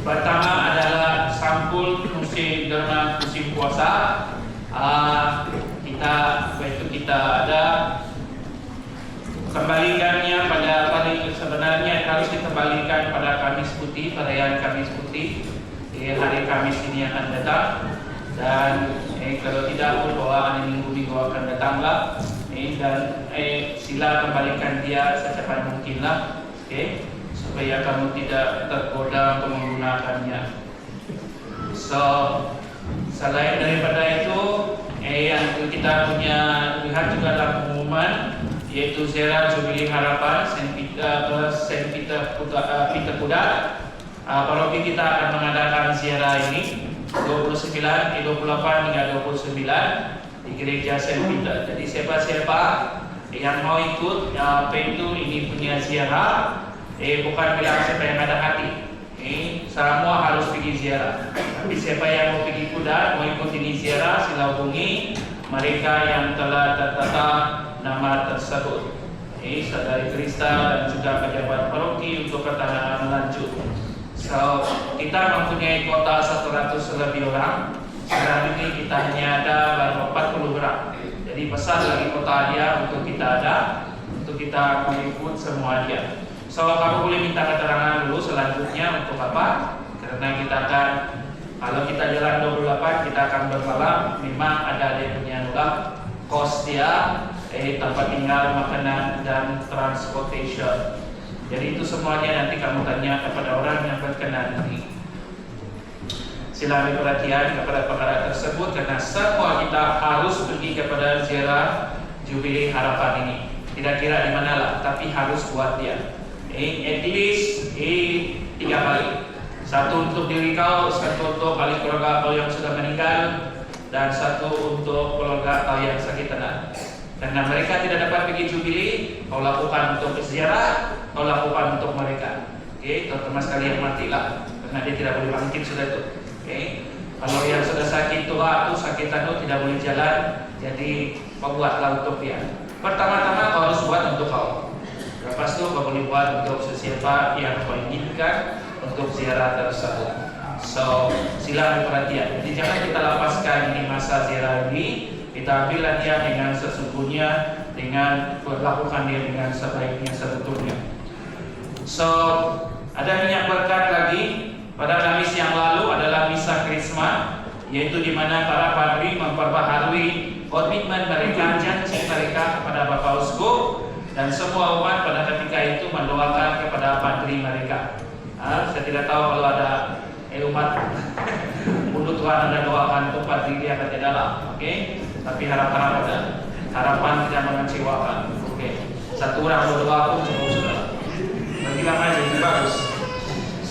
Pertama adalah sampul musim derma musim puasa. Kita ada kembalikannya pada paling sebenarnya harus dikembalikan pada Kamis Putih, perayaan Kamis Putih. Hari Kamis ini akan datang, dan kalau tidak pun bahwa minggu akan datanglah. Dan sila kembalikan dia secepat mungkin lah, supaya kamu tidak tergoda untuk menggunakannya. So, selain daripada itu, yang kita punya lihat juga dalam pengumuman, yaitu Ziarah Jubilee Harapan Saint Peter Kudat. Paroki kita akan mengadakan ziarah ini 29, 28 hingga 29 di Gereja Saint Peter. Jadi siapa-siapa yang mau ikut, ini punya ziarah, bukan bilang siapa yang ada hati. Semua harus pergi ziarah. Tapi siapa yang mau pergi Kudat, mau ikut ini ziarah, sila hubungi mereka yang telah tertata nama tersebut. Saudari Krista dan juga pejabat paroki untuk ketandatanganan lanjut. So, kita mempunyai kuota 100 lebih orang. Sekarang ini kita hanya ada baru 40 orang. Jadi besar lagi kuota dia untuk untuk kita mengikut semua dia. So, kamu boleh minta keterangan dulu selanjutnya untuk apa? Karena kita akan, kalau kita jalan 28, kita akan bermalam. Memang ada dia punya kos dia, tempat tinggal, makanan, dan transportation. Jadi itu semuanya nanti kamu tanya kepada orang yang berkenan ini. Sila ambil perhatian kepada perkara tersebut, karena semua kita harus pergi kepada ziarah Jubilee Harapan ini. Tidak kira di manalah, tapi harus buat dia. At least 3 kali. Satu untuk diri kau, satu untuk ahli keluarga kau yang sudah meninggal, dan satu untuk keluarga kau yang sakit tenat. Karena mereka tidak dapat pergi Jubilee, kau lakukan untuk ziarah, kau lakukan untuk mereka. Terutama sekali yang matilah, karena dia tidak boleh bangkit sudah itu. Kalau yang sudah sakit tua itu sakit tidak boleh jalan, jadi kau buatlah untuk dia. Pertama-tama kau harus buat untuk kau. Lepas itu kau boleh buat untuk sesiapa yang kau inginkan untuk ziarah tersebut. So, sila perhatian. Jadi jangan kita lepaskan ini masa ziarah ini. Kita ambillah dia dengan sesungguhnya, dengan melakukan dia dengan sebaiknya sebetulnya. So, ada minyak berkat lagi. Pada Kamis yang lalu adalah misa Krisma, yaitu di mana para padri memperbaharui komitmen mereka, janji mereka kepada Bapak Uskup, dan semua umat pada ketika itu mendoakan kepada padri mereka. Saya tidak tahu kalau ada umat untuk Tuhan ada doakan untuk padri dia akan dalam, tapi harap-harap ada harapan tidak mengecewakan. Satu orang berdoa pun cukup sudah. Bilang aja itu bagus.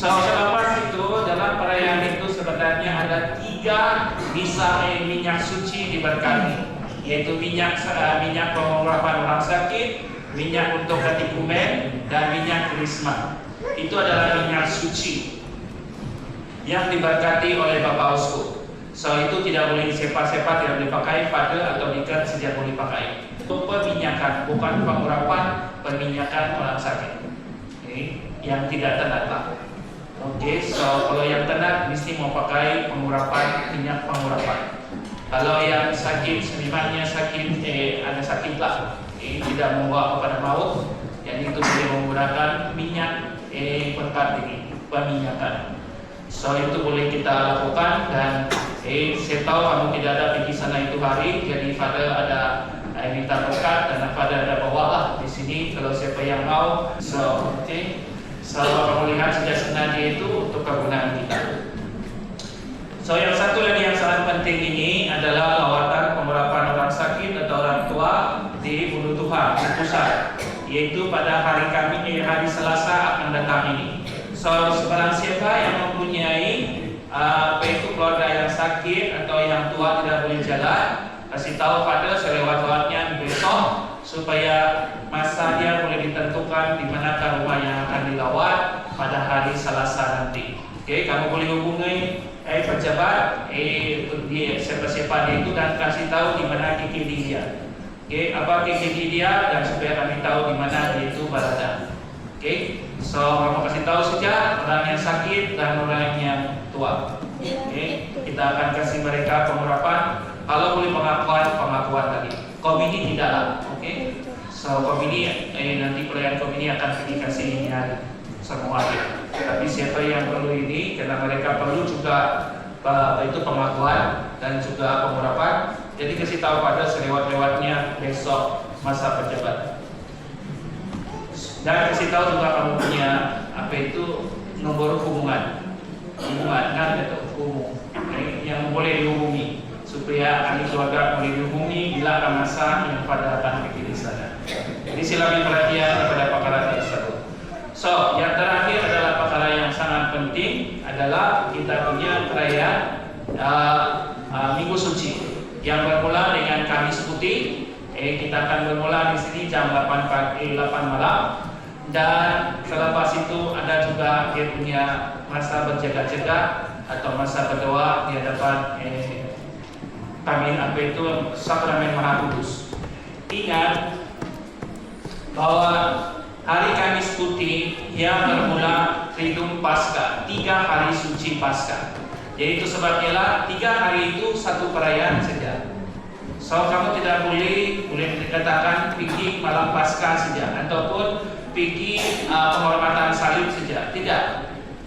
So, selepas itu dalam perayaan itu sebenarnya ada 3 misa minyak suci diberkati, yaitu minyak pengurapan orang sakit, minyak untuk katikumen, dan minyak krisma. Itu adalah minyak suci yang diberkati oleh Bapak Uskup. So, itu tidak boleh disepa-sepa, tidak boleh pakai pada atau diikat sejak boleh pakai. Itu peminyakan, bukan pengurapan, peminyakan orang sakit. Yang tidak tenat. So kalau yang tenat mesti mau pakai pengurapan, minyak pengurapan. Kalau yang sakit, senimannya sakit, ada sakit lah, tidak membawa kepada maut, jadi itu boleh menggunakan minyak berkat ini, peminyakan. So itu boleh kita lakukan, dan saya tahu kamu tidak ada pergi sana itu hari, jadi Father ada minta berkat, dan Father ada bawa lah di sini kalau siapa yang mau. So selalu kamu lihat sejak sengaja itu untuk kegunaan kita. So yang satu lagi yang sangat penting ini adalah lawatan pengurapan orang sakit atau orang tua di Bunuh Tuhan, di pusat. yaitu pada hari Selasa akan datang ini. So, sebarang siapa yang mempunyai keluarga yang sakit atau yang tua tidak boleh jalan, kasih tahu pada selewat-lewatnya besok supaya masa dia boleh ditentukan di manakah rumah yang akan dilawat pada hari Selasa nanti. Oke, kamu boleh hubungi pejabat siapa-siapa dia itu dan kasih tahu di mana KKD dia. Oke, apa KKD dia dan supaya kami tahu di mana dia itu berada. Oke, so kamu kasih tahu saja orang yang sakit dan orang yang tua. Oke, kita akan kasih mereka pengurapan. Kalau boleh pengakuan lagi. Komini tidaklah. Oke, so komini nanti perayaan komini akan pergi kasihnya semua dia. Tapi siapa yang perlu ini, karena mereka perlu juga itu pengakuan dan juga pengurapan. Jadi kasih tahu pada selewat-lewatnya besok masa pejabat. Dan kasih tahu juga kamu punya nomor hubungan kan itu umum yang boleh dihubungi supaya ahli keluarga boleh dihubungi bila ada masa yang pada akan pergi di sana. Jadi silakan perhatian kepada perkara tersebut. So, yang terakhir adalah perkara yang sangat penting adalah kita punya perayaan Minggu Suci yang bermula dengan Kamis Putih. Kita akan bermula di sini jam 8 malam. Dan selepas itu ada juga dia punya masa berjaga-jaga atau masa berdoa di hadapan Sakramen Maha Kudus. Ingat bahwa hari Kamis Putih yang bermula Triduum Paskah, 3 hari suci Paskah. Jadi itu sebabnya lah 3 hari itu satu perayaan saja. So kamu tidak boleh dikatakan pergi malam Paskah saja ataupun pergi penghormatan salib saja. Tidak.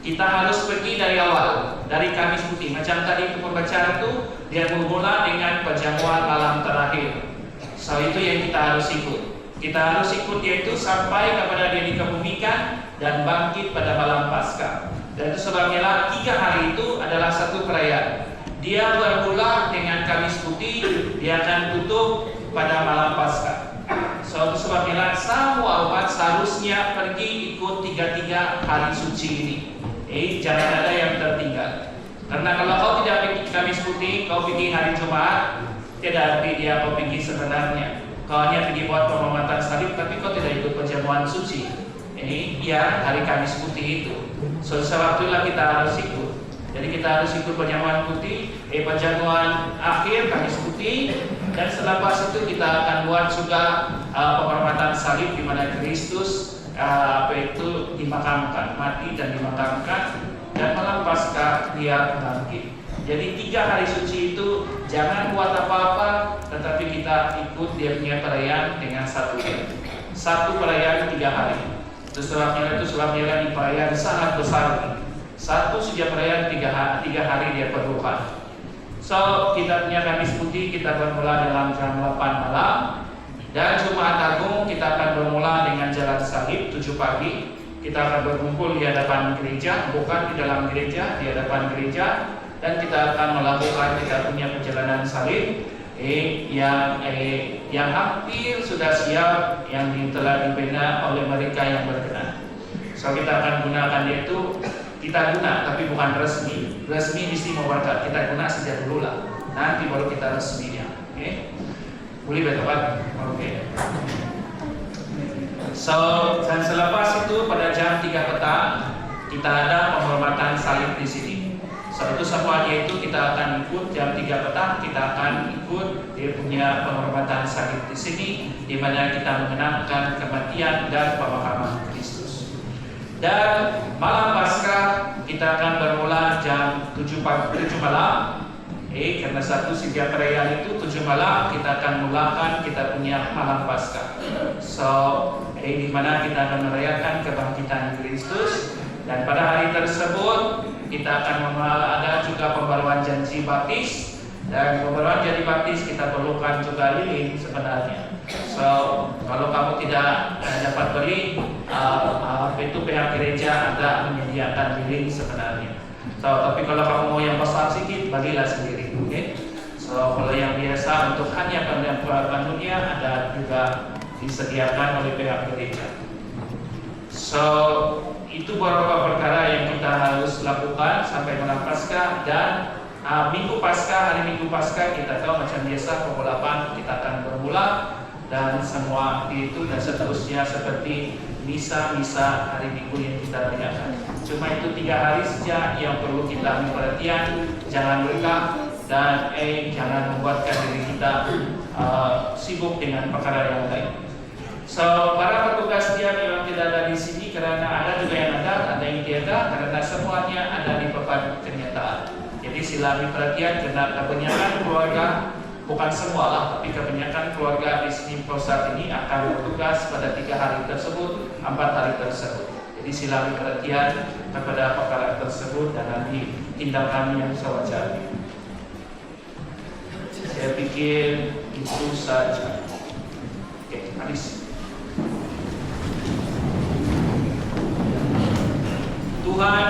Kita harus pergi dari awal, dari Kamis Putih. Macam tadi itu pembacaan itu dia bermula dengan perjamuan malam terakhir. So itu yang kita harus ikut. Kita harus ikut yaitu sampai kepada dia dikebumikan dan bangkit pada malam Paskah. Dan itu sebabnya lah 3 hari itu adalah satu perayaan. Dia bermula dengan Kamis Putih, dia akan tutup pada malam Paskah. So itu sebabnya semua umat seharusnya pergi ikut 3 hari suci ini. Jangan ada yang tertinggal. Karena kalau kau tidak pergi Kamis Putih, kau pergi hari Jumat, tidak arti dia kau pergi sebenarnya. Kau hanya pergi buat penghormatan salib, tapi kau tidak ikut perjamuan suci. Hari Kamis Putih itu. So sebab itulah kita harus ikut. Jadi kita harus ikut perjamuan putih, perjamuan akhir Kamis Putih, dan selepas itu kita akan buat juga penghormatan salib di mana Kristus dimakamkan, mati dan dimakamkan, dan malam Paskah dia bangkit. Jadi 3 hari suci itu jangan buat apa-apa, tetapi kita ikut dia punya perayaan dengan satu perayaan 3 hari. Itu sebabnya di perayaan sangat besar ini. Satu saja perayaan 3 hari dia perlukan. So kita punya Kamis Putih kita bermula dalam jam 8 malam. Dan Jumat Agung kita akan bermula dengan jalan salib 7 pagi. Kita akan berkumpul di hadapan gereja, bukan di dalam gereja, di hadapan gereja. Dan kita akan melakukan kita punya perjalanan salib yang hampir sudah siap, yang telah dibina oleh mereka yang berkenan. So kita akan gunakan yaitu kita guna, tapi bukan resmi. Resmi mesti memberkat. Kita guna sejak dulu lah. Nanti baru kita resminya. Oke? Boleh bertobat. Oke. So dan selepas itu pada jam 3 petang kita ada penghormatan salib di sini. So itu semua yaitu kita akan ikut jam 3 petang kita akan ikut dia punya penghormatan salib di sini, di mana kita mengenangkan kematian dan pemahaman Kristus. Dan malam Paskah kita akan bermula jam 7 malam. Karena setiap perayaan itu 7 malam kita akan mulakan kita punya malam Paskah. So di mana kita akan merayakan kebangkitan Kristus, dan pada hari tersebut kita akan ada juga pembaruan janji baptis, dan pembaruan janji baptis kita perlukan juga lilin sebenarnya. So kalau kamu tidak dapat beli, itu pihak gereja ada menyediakan lilin sebenarnya. So tapi kalau kamu mau yang besar sedikit, bagilah sendiri. Oke? So kalau yang biasa untuk hanya pendunia ada juga disediakan oleh pihak gereja. So, itu beberapa perkara yang kita harus lakukan sampai malam Paskah. Dan Minggu Paskah, hari Minggu Paskah kita tahu macam biasa pukul 8 kita akan bermula, dan semua itu dan seterusnya seperti misa-misa hari Minggu yang kita rayakan. Cuma itu 3 hari saja yang perlu kita ambil perhatian. Jangan berkah dan jangan membuatkan diri kita sibuk dengan perkara yang lain. So, para petugas dia memang tidak ada di sini karena ada juga yang ada yang tiada, karena semuanya ada di papan kenyataan. Jadi sila ambil perhatian karena kebanyakan keluarga, bukan semua lah, tapi kebanyakan keluarga di sini saat ini akan bertugas pada 3 hari tersebut, 4 hari tersebut. Jadi sila ambil perhatian kepada perkara tersebut dan nanti tindakan yang sewajarnya. Saya pikir itu saja. Oke, habis. Tuhan